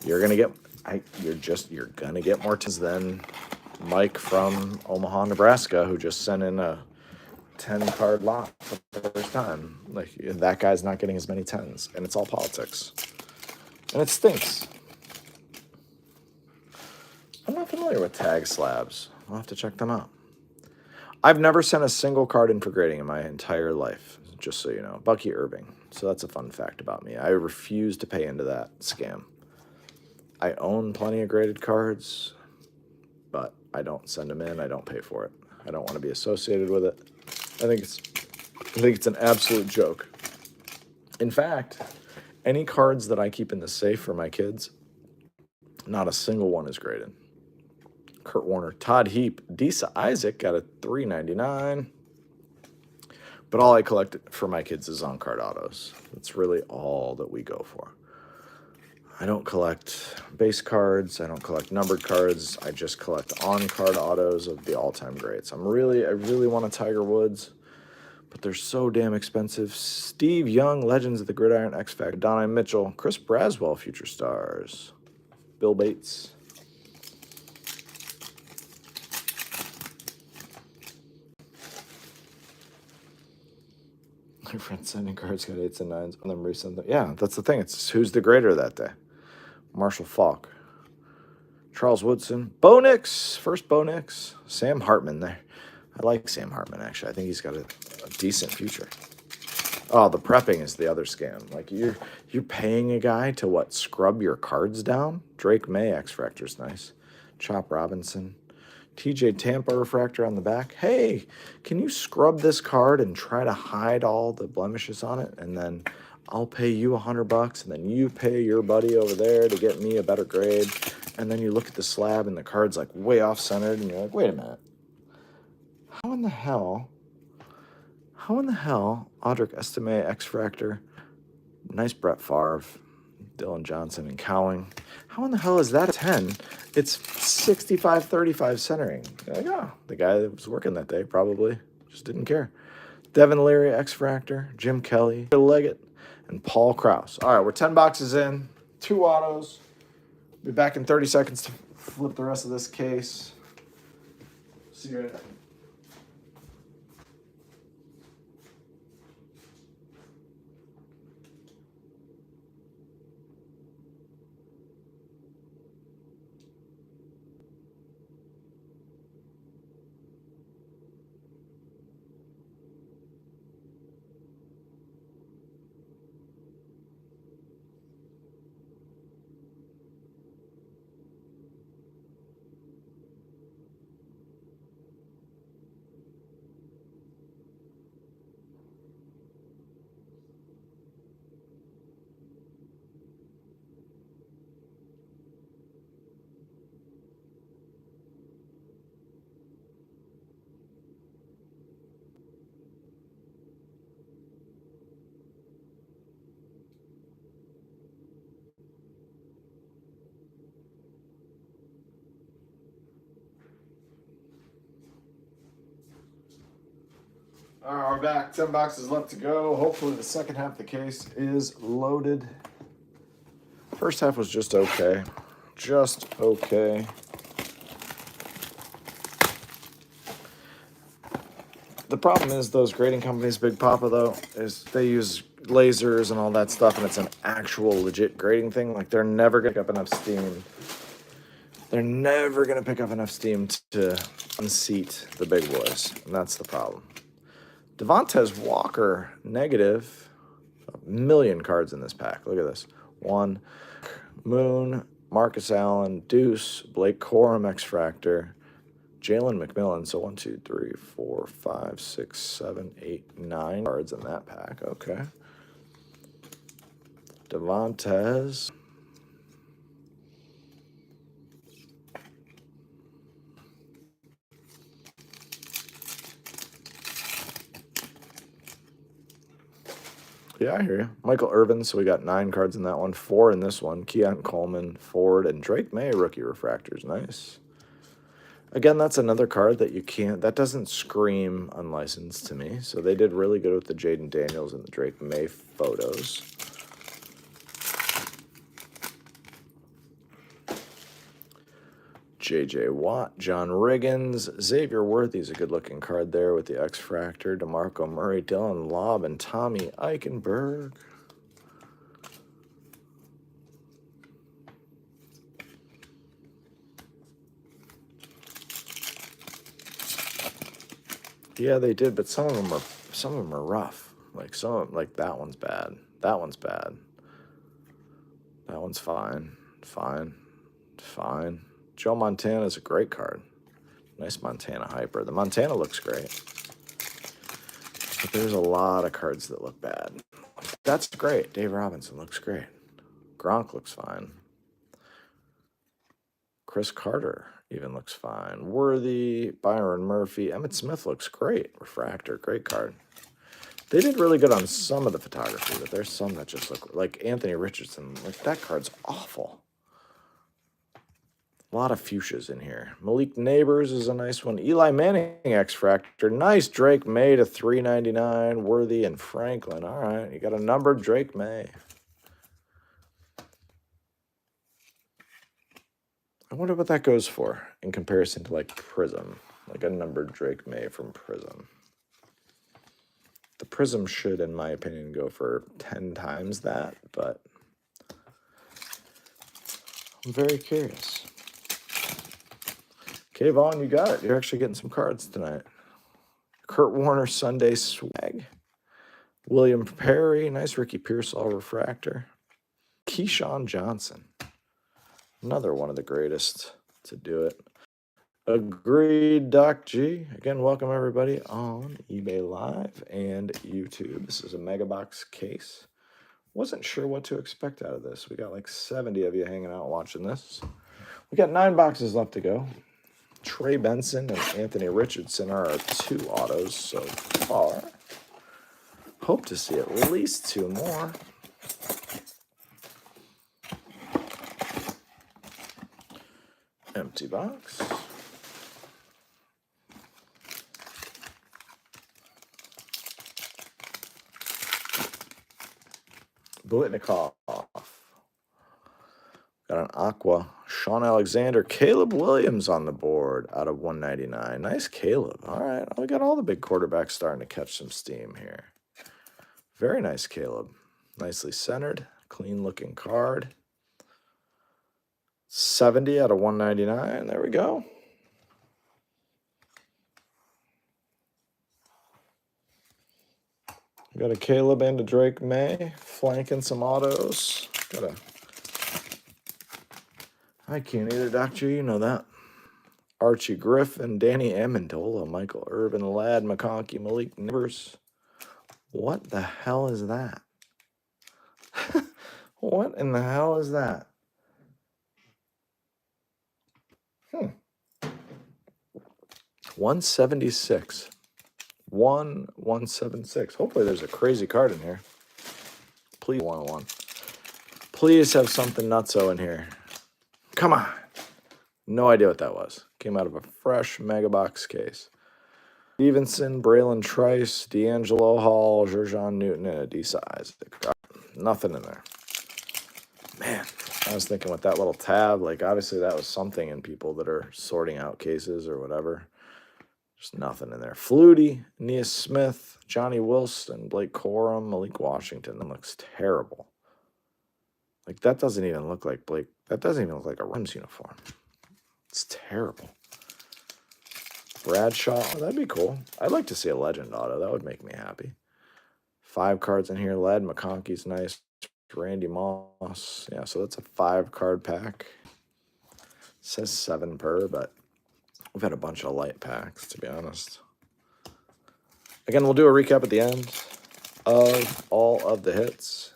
you're gonna get more tens than Mike from Omaha, Nebraska, who just sent in a 10-card lot for the first time. Like, that guy's not getting as many tens, and it's all politics, and it stinks. I'm not familiar with tag slabs. I'll have to check them out. I've never sent a single card in for grading in my entire life, just so you know. Bucky Irving. So that's a fun fact about me. I refuse to pay into that scam. I own plenty of graded cards, but I don't send them in. I don't pay for it. I don't want to be associated with it. I think it's an absolute joke. In fact, any cards that I keep in the safe for my kids, not a single one is graded. Kurt Warner, Todd Heap, Disa Isaac got a $3.99. But all I collect for my kids is on-card autos. That's really all that we go for. I don't collect base cards. I don't collect numbered cards. I just collect on-card autos of the all-time greats. I really want a Tiger Woods, but they're so damn expensive. Steve Young, Legends of the Gridiron, X Factor, Donna Mitchell, Chris Braswell, Future Stars, Bill Bates. My friend sending cards got 8s and 9s on them recently. Yeah, that's the thing. It's who's the grader that day. Marshall Falk, Charles Woodson, Bo Nix, first Bo Nix, Sam Hartman there. I like Sam Hartman, actually. I think he's got a decent future. Oh, the prepping is the other scam. Like, you're paying a guy to, scrub your cards down? Drake May, X-Fractor's nice. Chop Robinson. TJ Tampa refractor on the back. Hey, can you scrub this card and try to hide all the blemishes on it? And then I'll pay you $100, and then you pay your buddy over there to get me a better grade. And then you look at the slab, and the card's like way off centered, and you're like, wait a minute. How in the hell, Audric Estime, X-Fractor, nice Brett Favre, Dylan Johnson, and Cowing. How in the hell is that a 10? It's 65-35 centering. You're like, oh, the guy that was working that day probably just didn't care. Devin Leary, X-Fractor, Jim Kelly, Bill Leggett, and Paul Krause. All right, we're 10 boxes in, 2 autos. Be back in 30 seconds to flip the rest of this case. See you right. All right, we're back. 10 boxes left to go. Hopefully the second half of the case is loaded. First half was just okay. Just okay. The problem is those grading companies, Big Papa, though, is they use lasers and all that stuff, and it's an actual legit grading thing. Like, they're never going to pick up enough steam. They're never going to pick up enough steam to unseat the big boys, and that's the problem. Devontae Walker, negative. A million cards in this pack. Look at this. 1, Moon, Marcus Allen, Deuce, Blake Corum, X-Fractor, Jalen McMillan. So 1, 2, 3, 4, 5, 6, 7, 8, 9 cards in that pack. Okay. Devontae. Yeah, I hear you. Michael Irvin, so we got 9 cards in that one, 4 in this one. Keon Coleman, Ford, and Drake May, rookie refractors. Nice. Again, that's another card that you can't, that doesn't scream unlicensed to me. So they did really good with the Jaden Daniels and the Drake May photos. J.J. Watt, John Riggins, Xavier Worthy's a good-looking card there with the X-Fractor, DeMarco Murray, Dylan Lobb, and Tommy Eichenberg. Yeah, they did, but some of them are rough. Like that one's bad. That one's bad. That one's fine. Fine. Joe Montana is a great card. Nice Montana hyper. The Montana looks great. But there's a lot of cards that look bad. That's great. Dave Robinson looks great. Gronk looks fine. Chris Carter even looks fine. Worthy, Byron Murphy. Emmitt Smith looks great. Refractor, great card. They did really good on some of the photography, but there's some that just look like Anthony Richardson. Like, that card's awful. A lot of fuchsias in here. Malik Neighbors is a nice one. Eli Manning X-Fractor. Nice Drake May to 399. Worthy and Franklin. All right, you got a numbered Drake May. I wonder what that goes for in comparison to, like, Prism. Like a numbered Drake May from Prism. The Prism should, in my opinion, go for 10 times that, but I'm very curious. Okay, Vaughn, you got it. You're actually getting some cards tonight. Kurt Warner Sunday Swag. William Perry. Nice Ricky Pearsall refractor. Keyshawn Johnson. Another one of the greatest to do it. Agreed, Doc G. Again, welcome everybody on eBay Live and YouTube. This is a Mega Box case. Wasn't sure what to expect out of this. We got like 70 of you hanging out watching this. We got 9 boxes left to go. Trey Benson and Anthony Richardson are our 2 autos so far. Hope to see at least 2 more. Empty box. Blitnikoff. Got an Aqua. Sean Alexander. Caleb Williams on the board out of 199. Nice Caleb. All right. We got all the big quarterbacks starting to catch some steam here. Very nice Caleb. Nicely centered. Clean looking card. 70 out of 199. There we go. Got a Caleb and a Drake May flanking some autos. I can't either, Doctor. You know that. Archie Griffin, Danny Amendola, Michael Irvin, Ladd McConkey, Malik Neighbors. What the hell is that? What in the hell is that? 176. 176. Hopefully there's a crazy card in here. Please, 101. Please have something nutso in here. Come on. No idea what that was. Came out of a fresh Mega Box case. Stevenson, Braylon Trice, D'Angelo Hall, Jerjon Newton, and a D-size. Nothing in there. Man, I was thinking with that little tab, like obviously that was something in people that are sorting out cases or whatever. There's nothing in there. Flutie, Nia Smith, Johnny Wilson, Blake Corum, Malik Washington. That looks terrible. Like that doesn't even look like Blake. That doesn't even look like a Rams uniform. It's terrible. Bradshaw, oh, that'd be cool. I'd like to see a legend auto. That would make me happy. 5 cards in here. Ladd McConkey's nice. Randy Moss. Yeah, so that's a 5-card pack. It says 7 per, but We've had a bunch of light packs, to be honest. Again, we'll do a recap at the end of all of the hits.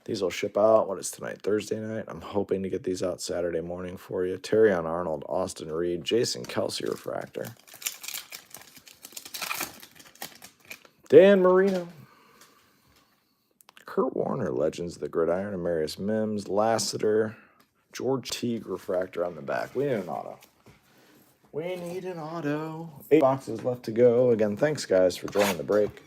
These will ship out. What is tonight? Thursday night. I'm hoping to get these out Saturday morning for you. Terrion Arnold, Austin Reed, Jason Kelsey refractor. Dan Marino. Kurt Warner, Legends of the Gridiron, Amarius Mims, Lassiter, George Teague refractor on the back. We need an auto. We need an auto. 8 boxes left to go. Again, thanks, guys, for joining the break.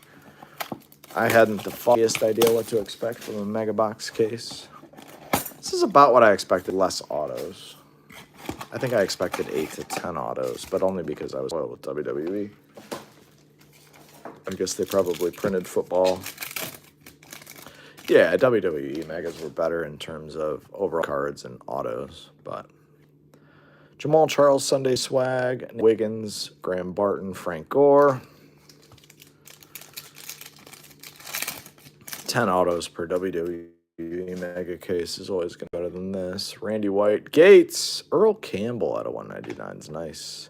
I hadn't the foggiest idea what to expect from a mega box case. This is about what I expected, less autos. I think I expected 8 to 10 autos, but only because I was loyal with WWE. I guess they probably printed football. Yeah, WWE megas were better in terms of overall cards and autos, but Jamal Charles, Sunday Swag, Wiggins, Graham Barton, Frank Gore. 10 autos per WWE mega case is always going to be better than this. Randy White, Gates, Earl Campbell out of 199 is nice.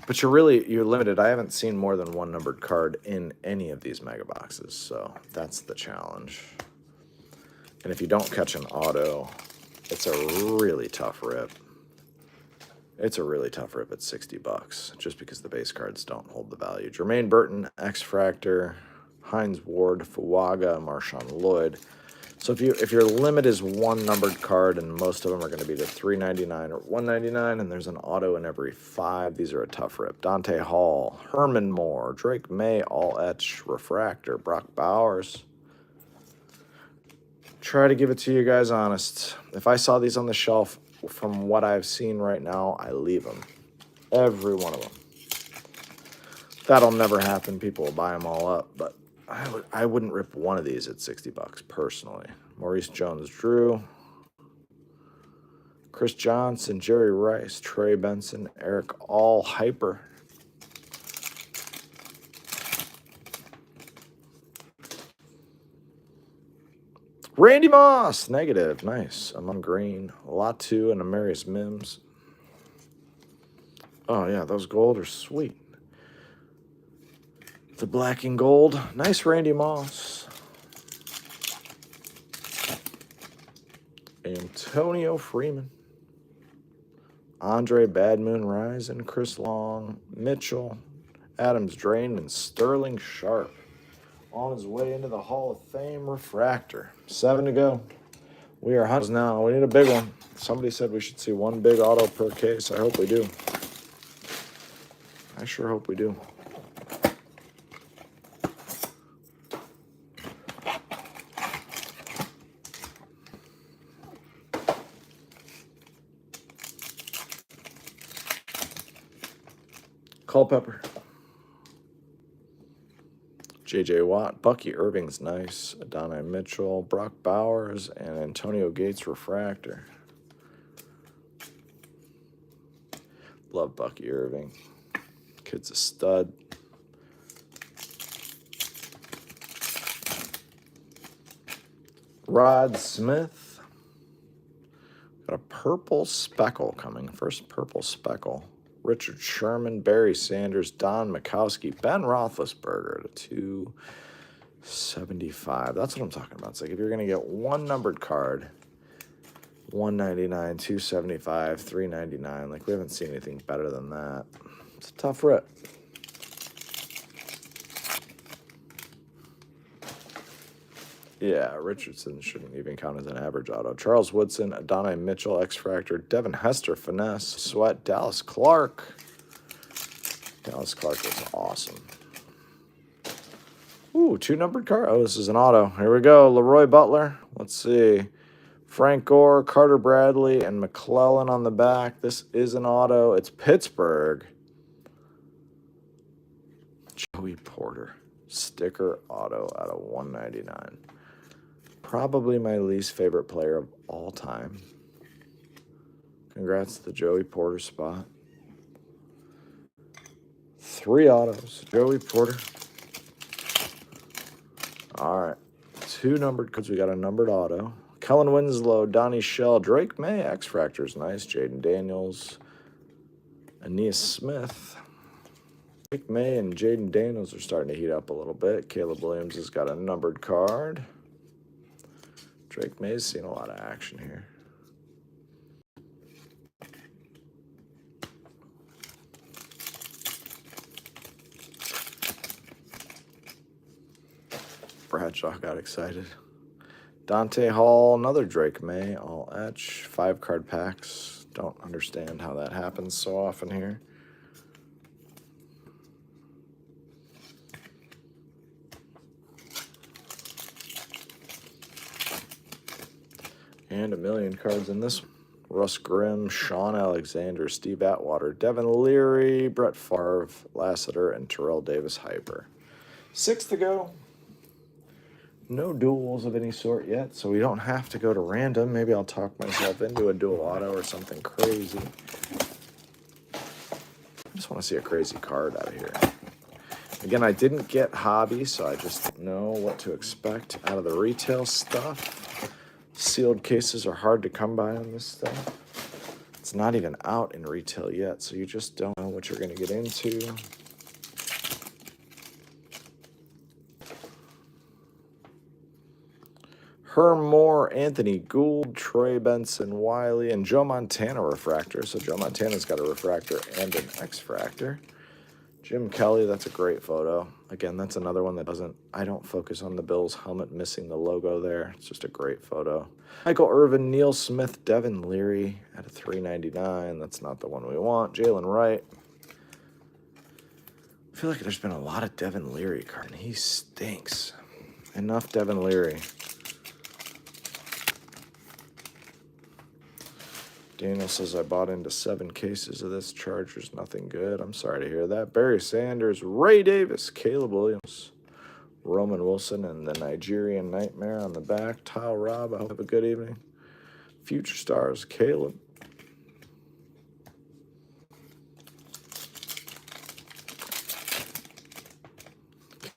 But you're limited. I haven't seen more than one numbered card in any of these mega boxes, so that's the challenge. And if you don't catch an auto, it's a really tough rip. It's a really tough rip at $60, just because the base cards don't hold the value. Jermaine Burton, X-Fractor, Hines Ward, Fuaga, Marshawn Lloyd. So if your limit is one numbered card, and most of them are going to be the $3.99 or $1.99, and there's an auto in every 5, these are a tough rip. Dante Hall, Herman Moore, Drake May, All Etch, Refractor, Brock Bowers. Try to give it to you guys honest. If I saw these on the shelf, from what I've seen right now, I leave them. Every one of them. That'll never happen. People will buy them all up, but I wouldn't rip one of these at $60 personally. Maurice Jones-Drew, Chris Johnson, Jerry Rice, Trey Benson, Eric All-Hyper. Randy Moss, negative, nice. Amon Green, Latu, and Amarius Mims. Oh yeah, those gold are sweet. The black and gold. Nice Randy Moss. Antonio Freeman. Andre Bad Moon Rising. Chris Long. Mitchell. Adams Drain. And Sterling Sharp. On his way into the Hall of Fame refractor. 7 to go. We are hunting now. We need a big one. Somebody said we should see one big auto per case. I hope we do. I sure hope we do. Culpepper. J.J. Watt, Bucky Irving's nice, Adonai Mitchell, Brock Bowers, and Antonio Gates refractor. Love Bucky Irving. Kid's a stud. Rod Smith. Got a purple speckle coming. First purple speckle. Richard Sherman, Barry Sanders, Don Mikowski, Ben Roethlisberger at 275. That's what I'm talking about. It's like if you're going to get one numbered card, 199, 275, 399. Like we haven't seen anything better than that. It's a tough rip. Yeah, Richardson shouldn't even count as an average auto. Charles Woodson, Adonai Mitchell, X-Fractor, Devin Hester, Finesse, Sweat, Dallas Clark. Dallas Clark was awesome. Ooh, 2 numbered card. Oh, this is an auto. Here we go. Leroy Butler. Let's see. Frank Gore, Carter Bradley, and McClellan on the back. This is an auto. It's Pittsburgh. Joey Porter. Sticker auto out of 199. Probably my least favorite player of all time. Congrats to the Joey Porter spot. 3 autos. Joey Porter. All right. 2 numbered cards. We got a numbered auto. Kellen Winslow, Donnie Shell, Drake May, X-Fractor's nice. Jaden Daniels. Aeneas Smith. Drake May and Jaden Daniels are starting to heat up a little bit. Caleb Williams has got a numbered card. Drake May's seen a lot of action here. Bradshaw got excited. Dante Hall, another Drake May, all etch, 5-card packs. Don't understand how that happens so often here. And a million cards in this one. Russ Grimm, Sean Alexander, Steve Atwater, Devin Leary, Brett Favre, Lassiter, and Terrell Davis-Hyper. 6 to go. No duels of any sort yet, so we don't have to go to random. Maybe I'll talk myself into a dual auto or something crazy. I just want to see a crazy card out of here. Again, I didn't get hobby, so I just know what to expect out of the retail stuff. Sealed cases are hard to come by on this stuff. It's not even out in retail yet, so you just don't know what you're going to get into. Herm Moore, Anthony Gould, Trey Benson, Wiley, and Joe Montana refractor. So Joe Montana's got a refractor and an X-fractor. Jim Kelly, that's a great photo. Again, that's another one that I don't focus on the Bills helmet missing the logo there. It's just a great photo. Michael Irvin, Neil Smith, Devin Leary at a $3.99. That's not the one we want. Jalen Wright. I feel like there's been a lot of Devin Leary cards, and he stinks. Enough Devin Leary. Daniel says, I bought into 7 cases of this. Chargers, nothing good. I'm sorry to hear that. Barry Sanders, Ray Davis, Caleb Williams, Roman Wilson, and the Nigerian Nightmare on the back. Tile Rob, I hope you have a good evening. Future Stars, Caleb.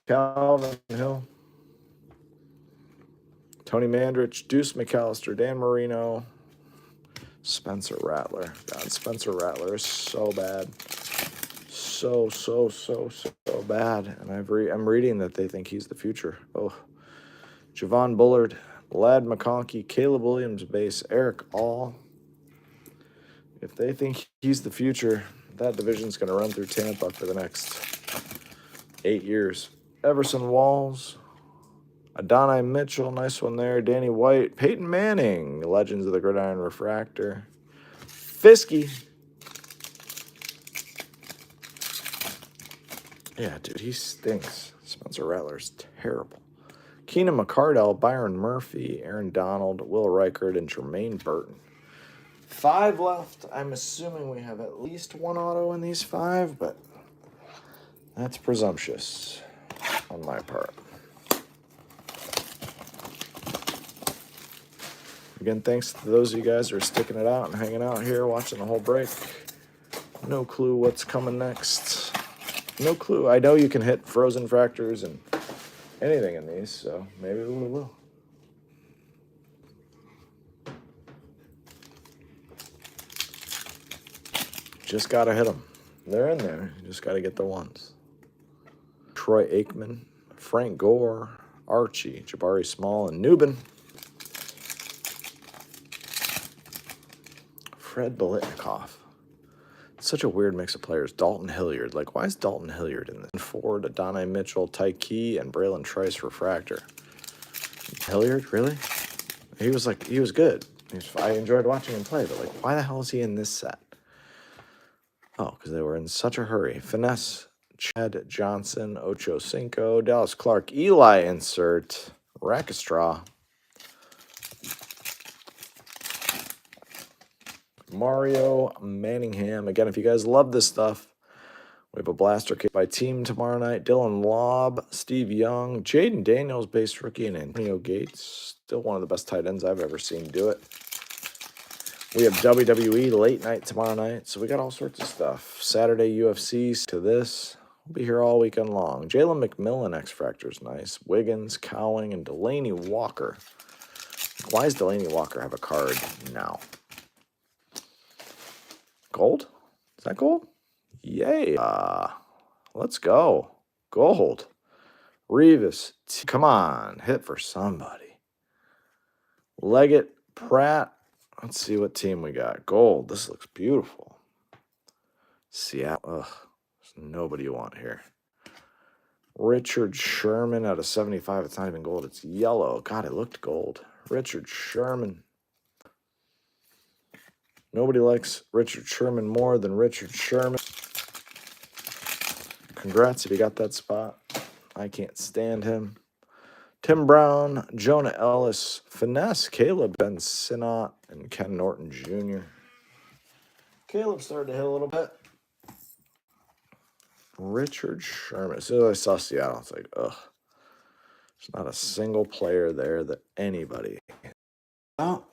Calvin Hill. Tony Mandrich, Deuce McAllister, Dan Marino. Spencer Rattler. God, Spencer Rattler is so bad. So bad. And I'm reading that they think he's the future. Oh. Javon Bullard, Lad McConkey, Caleb Williams base, Eric All. If they think he's the future, that division's going to run through Tampa for the next 8 years. Everson Walls, Adonai Mitchell, nice one there. Danny White, Peyton Manning, Legends of the Gridiron Refractor. Fiskey. Yeah, dude, he stinks. Spencer Rattler's terrible. Keenan McCardell, Byron Murphy, Aaron Donald, Will Reichert, and Jermaine Burton. 5 left. I'm assuming we have at least 1 auto in these 5, but that's presumptuous on my part. Again, thanks to those of you guys who are sticking it out and hanging out here, watching the whole break. No clue what's coming next. No clue. I know you can hit frozen fractors and anything in these, so maybe we will. Just got to hit them. They're in there. You just got to get the ones. Troy Aikman, Frank Gore, Archie, Jabari Small, and Newbin. Fred Biletnikoff. It's such a weird mix of players. Dalton Hilliard. Like, why is Dalton Hilliard in this? Ford, Adonai Mitchell, Tyke Key, and Braylon Trice refractor. Hilliard? Really? He was good. I enjoyed watching him play, but like, why the hell is he in this set? Oh, because they were in such a hurry. Finesse, Chad Johnson, Ocho Cinco, Dallas Clark, Eli insert, Rack of Straw. Mario Manningham. Again, if you guys love this stuff, we have a blaster kit by team tomorrow night. Dylan Lobb, Steve Young, Jaden Daniels, base rookie, and Antonio Gates. Still one of the best tight ends I've ever seen do it. We have WWE late night tomorrow night, so we got all sorts of stuff. Saturday UFC to this. We'll be here all weekend long. Jalen McMillan X-Fractor's nice. Wiggins, Cowling, and Delaney Walker. Why does Delaney Walker have a card now? Gold? Is that gold? Yay. Let's go. Gold. Revis. Come on. Hit for somebody. Leggett. Pratt. Let's see what team we got. Gold. This looks beautiful. Seattle. Ugh. There's nobody you want here. Richard Sherman out of 75. It's not even gold. It's yellow. God, it looked gold. Richard Sherman. Nobody likes Richard Sherman more than Richard Sherman. Congrats if you got that spot. I can't stand him. Tim Brown, Jonah Ellis, Finesse, Caleb Ben Sinnott, and Ken Norton Jr. Caleb started to hit a little bit. Richard Sherman. As soon as I saw Seattle, it's like, ugh. There's not a single player there that anybody. Oh,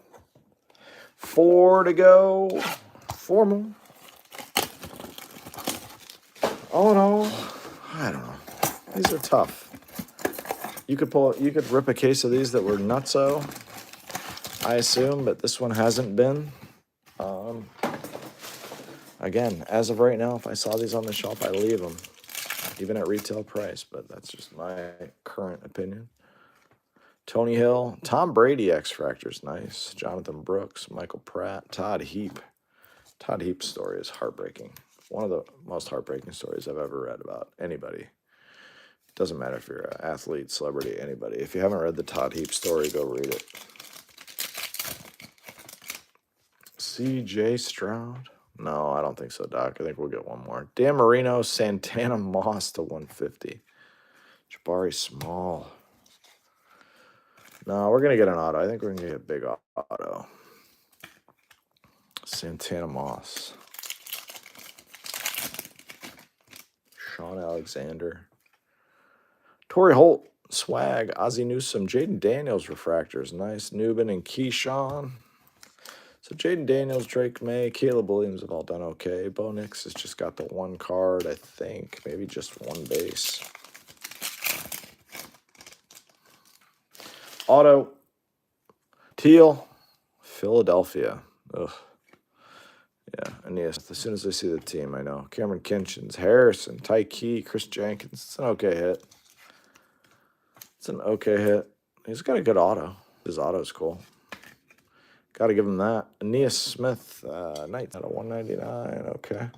4 to go. 4 more. All in all, I don't know. These are tough. You could rip a case of these that were nutso, I assume, but this one hasn't been. Again, as of right now, if I saw these on the shelf, I leave them, even at retail price, but that's just my current opinion. Tony Hill, Tom Brady X-Fractors, nice. Jonathan Brooks, Michael Pratt, Todd Heap. Todd Heap's story is heartbreaking. One of the most heartbreaking stories I've ever read about anybody. Doesn't matter if you're an athlete, celebrity, anybody. If you haven't read the Todd Heap story, go read it. C.J. Stroud. No, I don't think so, Doc. I think we'll get one more. Dan Marino, Santana Moss to 150. Jabari Small. No, we're going to get an auto. I think we're going to get a big auto. Santana Moss. Sean Alexander. Torrey Holt, Swag, Ozzie Newsome, Jaden Daniels refractors. Nice. Newbin and Keyshawn. So Jaden Daniels, Drake May, Caleb Williams have all done okay. Bo Nix has just got the one card, I think. Maybe just one base. Auto. Teal. Philadelphia. Ugh. Yeah, and yes, as soon as I see the team, I know. Cameron Kinchins, Harrison, Tyke, Chris Jenkins. It's an okay hit. It's an okay hit. He's got a good auto. His auto's cool. Got to give him that. Aeneas Smith, Knight out of 199. Okay.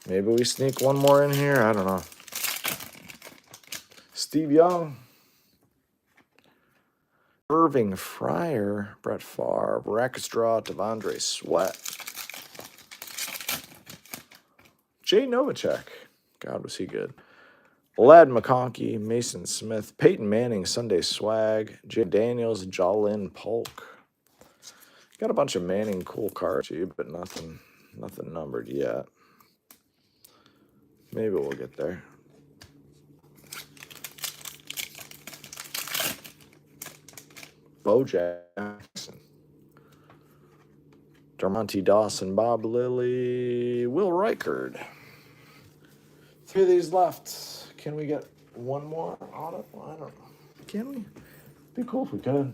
Maybe we sneak one more in here. I don't know. Steve Young. Irving Fryer. Brett Favre. Rackstraw. Devondre Sweat. Jay Novacek. God, was he good. Lad McConkey. Mason Smith. Peyton Manning. Sunday Swag. Jay Daniels. Jalen Polk. Got a bunch of Manning cool cards, but nothing numbered yet. Maybe we'll get there. Bo Jackson. Dermonte Dawson, Bob Lilly, Will Reichard. 3 of these left. Can we get one more auto? I don't know. Can we? Be cool if we could.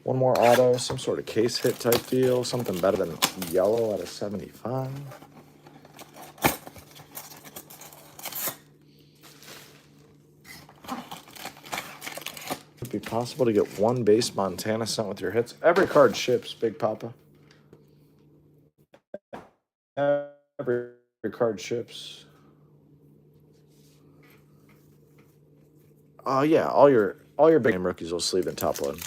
One more auto, some sort of case hit type deal, something better than yellow out of 75. Would it be possible to get one base Montana sent with your hits? Every card ships, Big Papa. Every card ships. Yeah, all your big name rookies will sleeve in top load.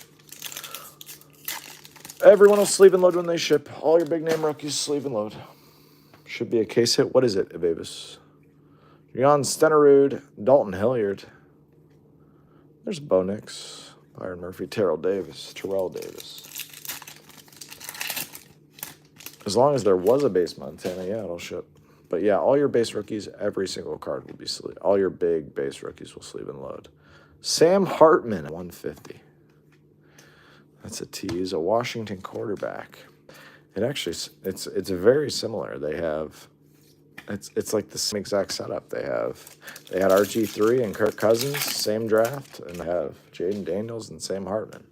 Everyone will sleeve and load when they ship. All your big name rookies sleeve and load. Should be a case hit. What is it, Evavis? Jan Stenerud, Dalton Hilliard. There's Bo Nix, Byron Murphy, Terrell Davis. As long as there was a base Montana, yeah, it'll ship. But yeah, all your base rookies, every single card will be sleeve. All your big base rookies will sleeve and load. Sam Hartman, 150. That's a tease. A Washington quarterback. It actually, it's very similar. They have, it's like the same exact setup. They had RG3 and Kirk Cousins, same draft, and they have Jaden Daniels and Sam Hartman.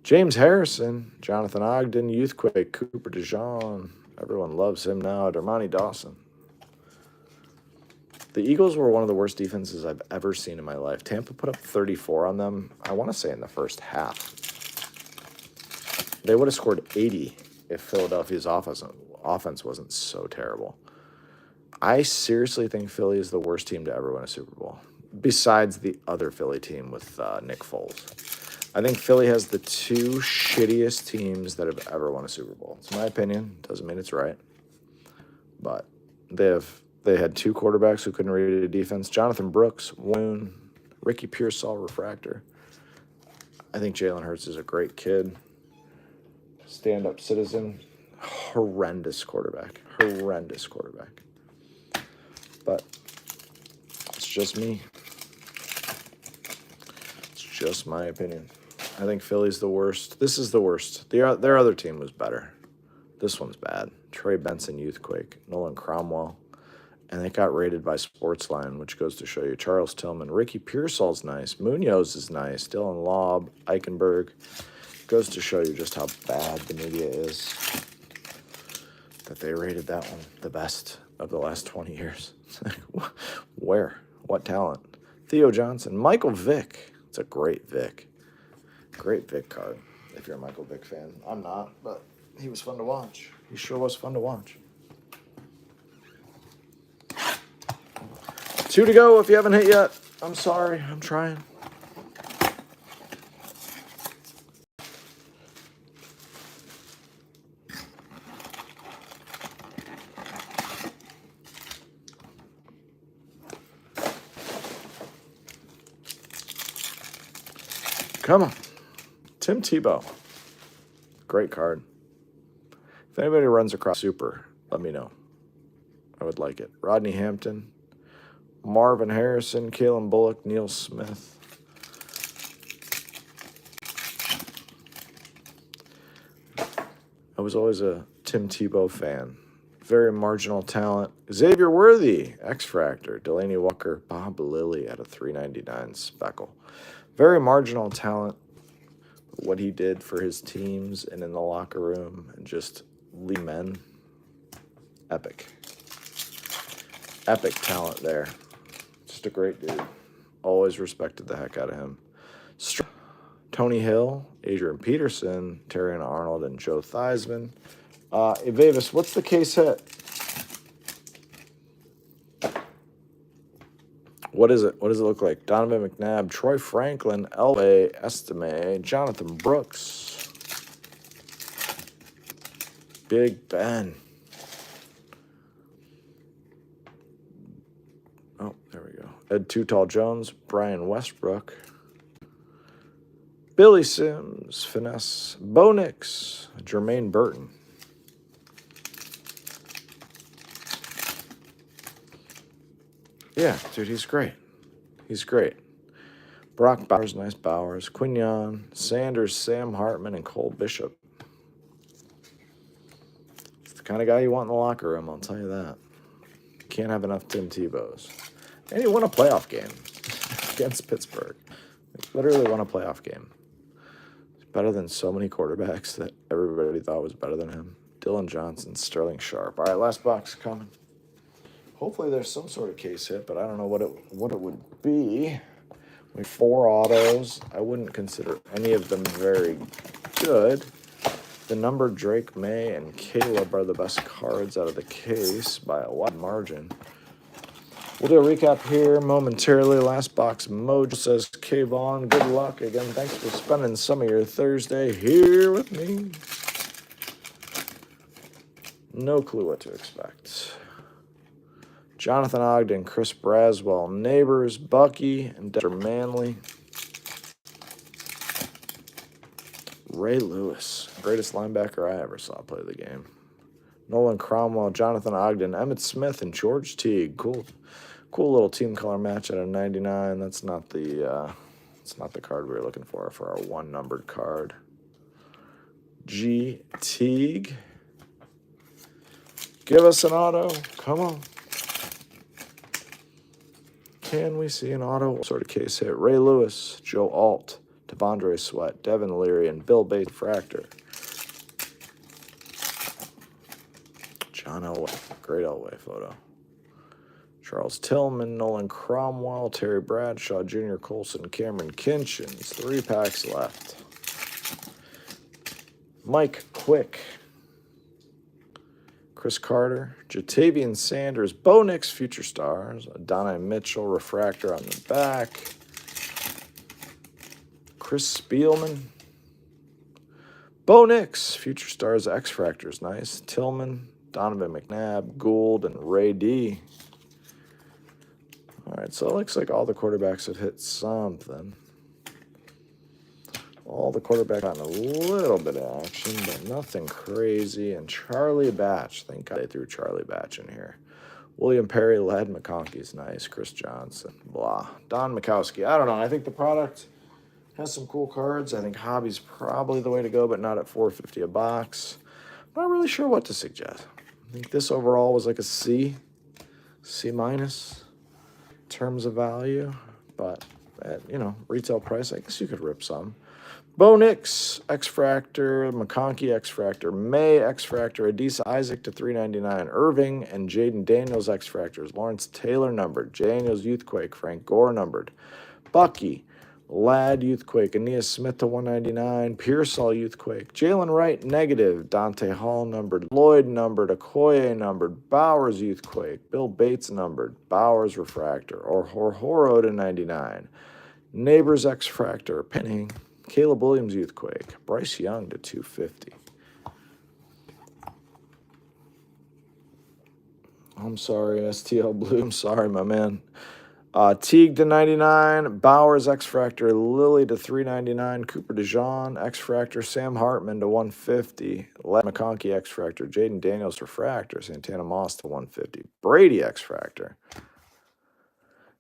James Harrison, Jonathan Ogden, Youthquake, Cooper DeJean, Everyone loves him now. Dermontti Dawson. The Eagles were one of the worst defenses I've ever seen in my life. Tampa put up 34 on them, I want to say in the first half. They would have scored 80 if Philadelphia's offense wasn't so terrible. I seriously think Philly is the worst team to ever win a Super Bowl, besides the other Philly team with Nick Foles. I think Philly has the two shittiest teams that have ever won a Super Bowl. It's my opinion. Doesn't mean it's right. But they had two quarterbacks who couldn't read a defense. Jonathan Brooks, Woon, Ricky Pearsall, refractor. I think Jalen Hurts is a great kid. Stand-up citizen. Horrendous quarterback. Horrendous quarterback. But it's just me. It's just my opinion. I think Philly's the worst. This is the worst. Their other team was better. This one's bad. Trey Benson, Youthquake, Nolan Cromwell. And they got rated by Sportsline, which goes to show you. Charles Tillman. Ricky Pearsall's nice. Munoz is nice. Dylan Lobb, Eichenberg. Goes to show you just how bad the media is. That they rated that one the best of the last 20 years. Where? What talent? Theo Johnson. Michael Vick. It's a great Vick. Great Vick card, if you're a Michael Vick fan. I'm not, but he was fun to watch. He sure was fun to watch. 2 to go if you haven't hit yet. I'm sorry. I'm trying. Come on. Tim Tebow. Great card. If anybody runs across Super, let me know. I would like it. Rodney Hampton. Marvin Harrison. Kalen Bullock. Neil Smith. I was always a Tim Tebow fan. Very marginal talent. Xavier Worthy. X-Fractor. Delaney Walker. Bob Lilly at a 399 speckle. Very marginal talent. What he did for his teams and in the locker room and just lead men. Epic. Epic talent there. Just a great dude. Always respected the heck out of him. Tony Hill, Adrian Peterson, Terrion Arnold, and Joe Theismann. Evavis, what's the case hit? What is it? What does it look like? Donovan McNabb, Troy Franklin, Elway, Estime, Jonathan Brooks, Big Ben. Oh, there we go. Ed Too Tall Jones, Brian Westbrook, Billy Sims, Finesse, Bo Nix, Jermaine Burton. Yeah, dude, he's great. He's great. Brock Bowers, nice Bowers. Quignon, Sanders, Sam Hartman, and Cole Bishop. It's the kind of guy you want in the locker room, I'll tell you that. Can't have enough Tim Tebows. And he won a playoff game against Pittsburgh. Literally won a playoff game. He's better than so many quarterbacks that everybody thought was better than him. Dylan Johnson, Sterling Sharp. All right, last box coming. Hopefully there's some sort of case hit, but I don't know what it would be. We have 4 autos. I wouldn't consider any of them very good. The number Drake May and Caleb are the best cards out of the case by a wide margin. We'll do a recap here momentarily. Last box Mojo says, K-Vaughn, good luck. Again, thanks for spending some of your Thursday here with me. No clue what to expect. Jonathan Ogden, Chris Braswell, Neighbors, Bucky, and Dexter Manley. Ray Lewis, greatest linebacker I ever saw play the game. Nolan Cromwell, Jonathan Ogden, Emmitt Smith, and George Teague. Cool little team color match at a 99. That's not the card we were looking for our 1 numbered card. G Teague. Give us an auto. Come on. Can we see an auto sort of case hit? Ray Lewis, Joe Alt, Devondre Sweat, Devin Leary, and Bill Bates Fractor. John Elway. Great Elway photo. Charles Tillman, Nolan Cromwell, Terry Bradshaw, Junior Colson, Cameron Kinchins. 3 packs left. Mike Quick. Chris Carter, Jatavian Sanders, Bo Nix, Future Stars, Adonai Mitchell, Refractor on the back, Chris Spielman, Bo Nix, Future Stars, X-Fractors, nice, Tillman, Donovan McNabb, Gould, and Ray D. All right, so it looks like all the quarterbacks have hit something. All the quarterbacks got a little bit of action, but nothing crazy. And Charlie Batch, thank God they threw Charlie Batch in here. William Perry, Led McConkey's nice. Chris Johnson, blah. Don Mikowski, I don't know. I think the product has some cool cards. I think Hobby's probably the way to go, but not at $4.50 a box. I'm not really sure what to suggest. I think this overall was like a C minus in terms of value, but at, retail price, I guess you could rip some. Bo Nix, X-Fractor, McConkey, X-Fractor, May, X-Fractor, Adisa Isaac to $3.99, Irving and Jaden Daniels, X-Fractors, Lawrence Taylor numbered, Daniels Youthquake, Frank Gore numbered, Bucky, Ladd Youthquake, Aeneas Smith to $1.99, Pearsall Youthquake, Jalen Wright negative, Dante Hall numbered, Lloyd numbered, Okoye numbered, Bowers Youthquake, Bill Bates numbered, Bowers Refractor, or Horhoro to $99, Neighbors X-Fractor, Penning, Caleb Williams Youthquake, Bryce Young to $2.50. I'm sorry, STL Blue. I'm sorry, my man. Teague to $99, Bowers X-Fractor, Lilly to $3.99, Cooper DeJean X-Fractor, Sam Hartman to $1.50, Led McConkey X-Fractor, Jaden Daniels Refractor, Santana Moss to $1.50, Brady X-Fractor,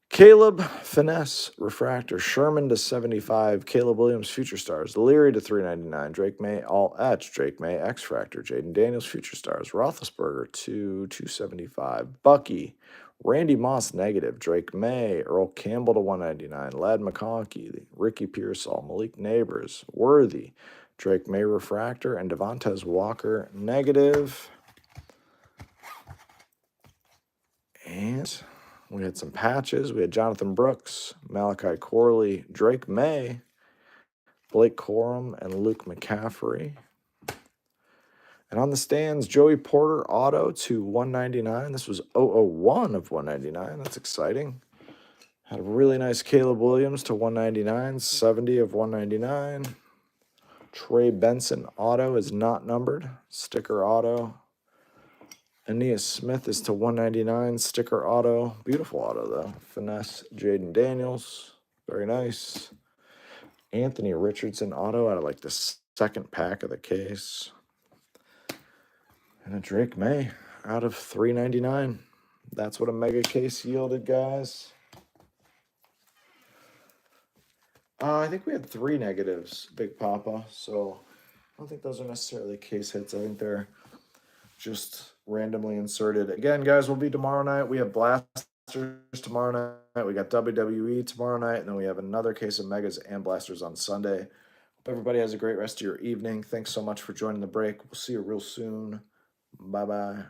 Caleb Finesse Refractor, Sherman to $75, Caleb Williams Future Stars, Leary to $3.99, Drake May All Etch, Drake May X-Fractor, Jaden Daniels Future Stars, Roethlisberger to $2.75, Bucky, Randy Moss negative, Drake May, Earl Campbell to $1.99, Ladd McConkey, Ricky Pearsall, Malik Neighbors, Worthy, Drake May Refractor, and Devontae Walker negative. And we had some patches. We had Jonathan Brooks, Malachi Corley, Drake May, Blake Corum, and Luke McCaffrey. And on the stands, Joey Porter auto to $1.99. This was 001 of $1.99. That's exciting. Had a really nice Caleb Williams to $1.99, 70 of $1.99. Trey Benson auto is not numbered. Sticker auto. Aeneas Smith is to $1.99. Sticker auto. Beautiful auto, though. Finesse Jaden Daniels. Very nice. Anthony Richardson auto out of like the second pack of the case. And a Drake May out of $3.99. That's what a mega case yielded, guys. I think we had 3 negatives, Big Papa. So I don't think those are necessarily case hits. I think they're just randomly inserted. Again, guys, we'll be tomorrow night. We have Blasters tomorrow night. We got WWE tomorrow night. And then we have another case of Megas and Blasters on Sunday. Hope everybody has a great rest of your evening. Thanks so much for joining the break. We'll see you real soon. Bye-bye.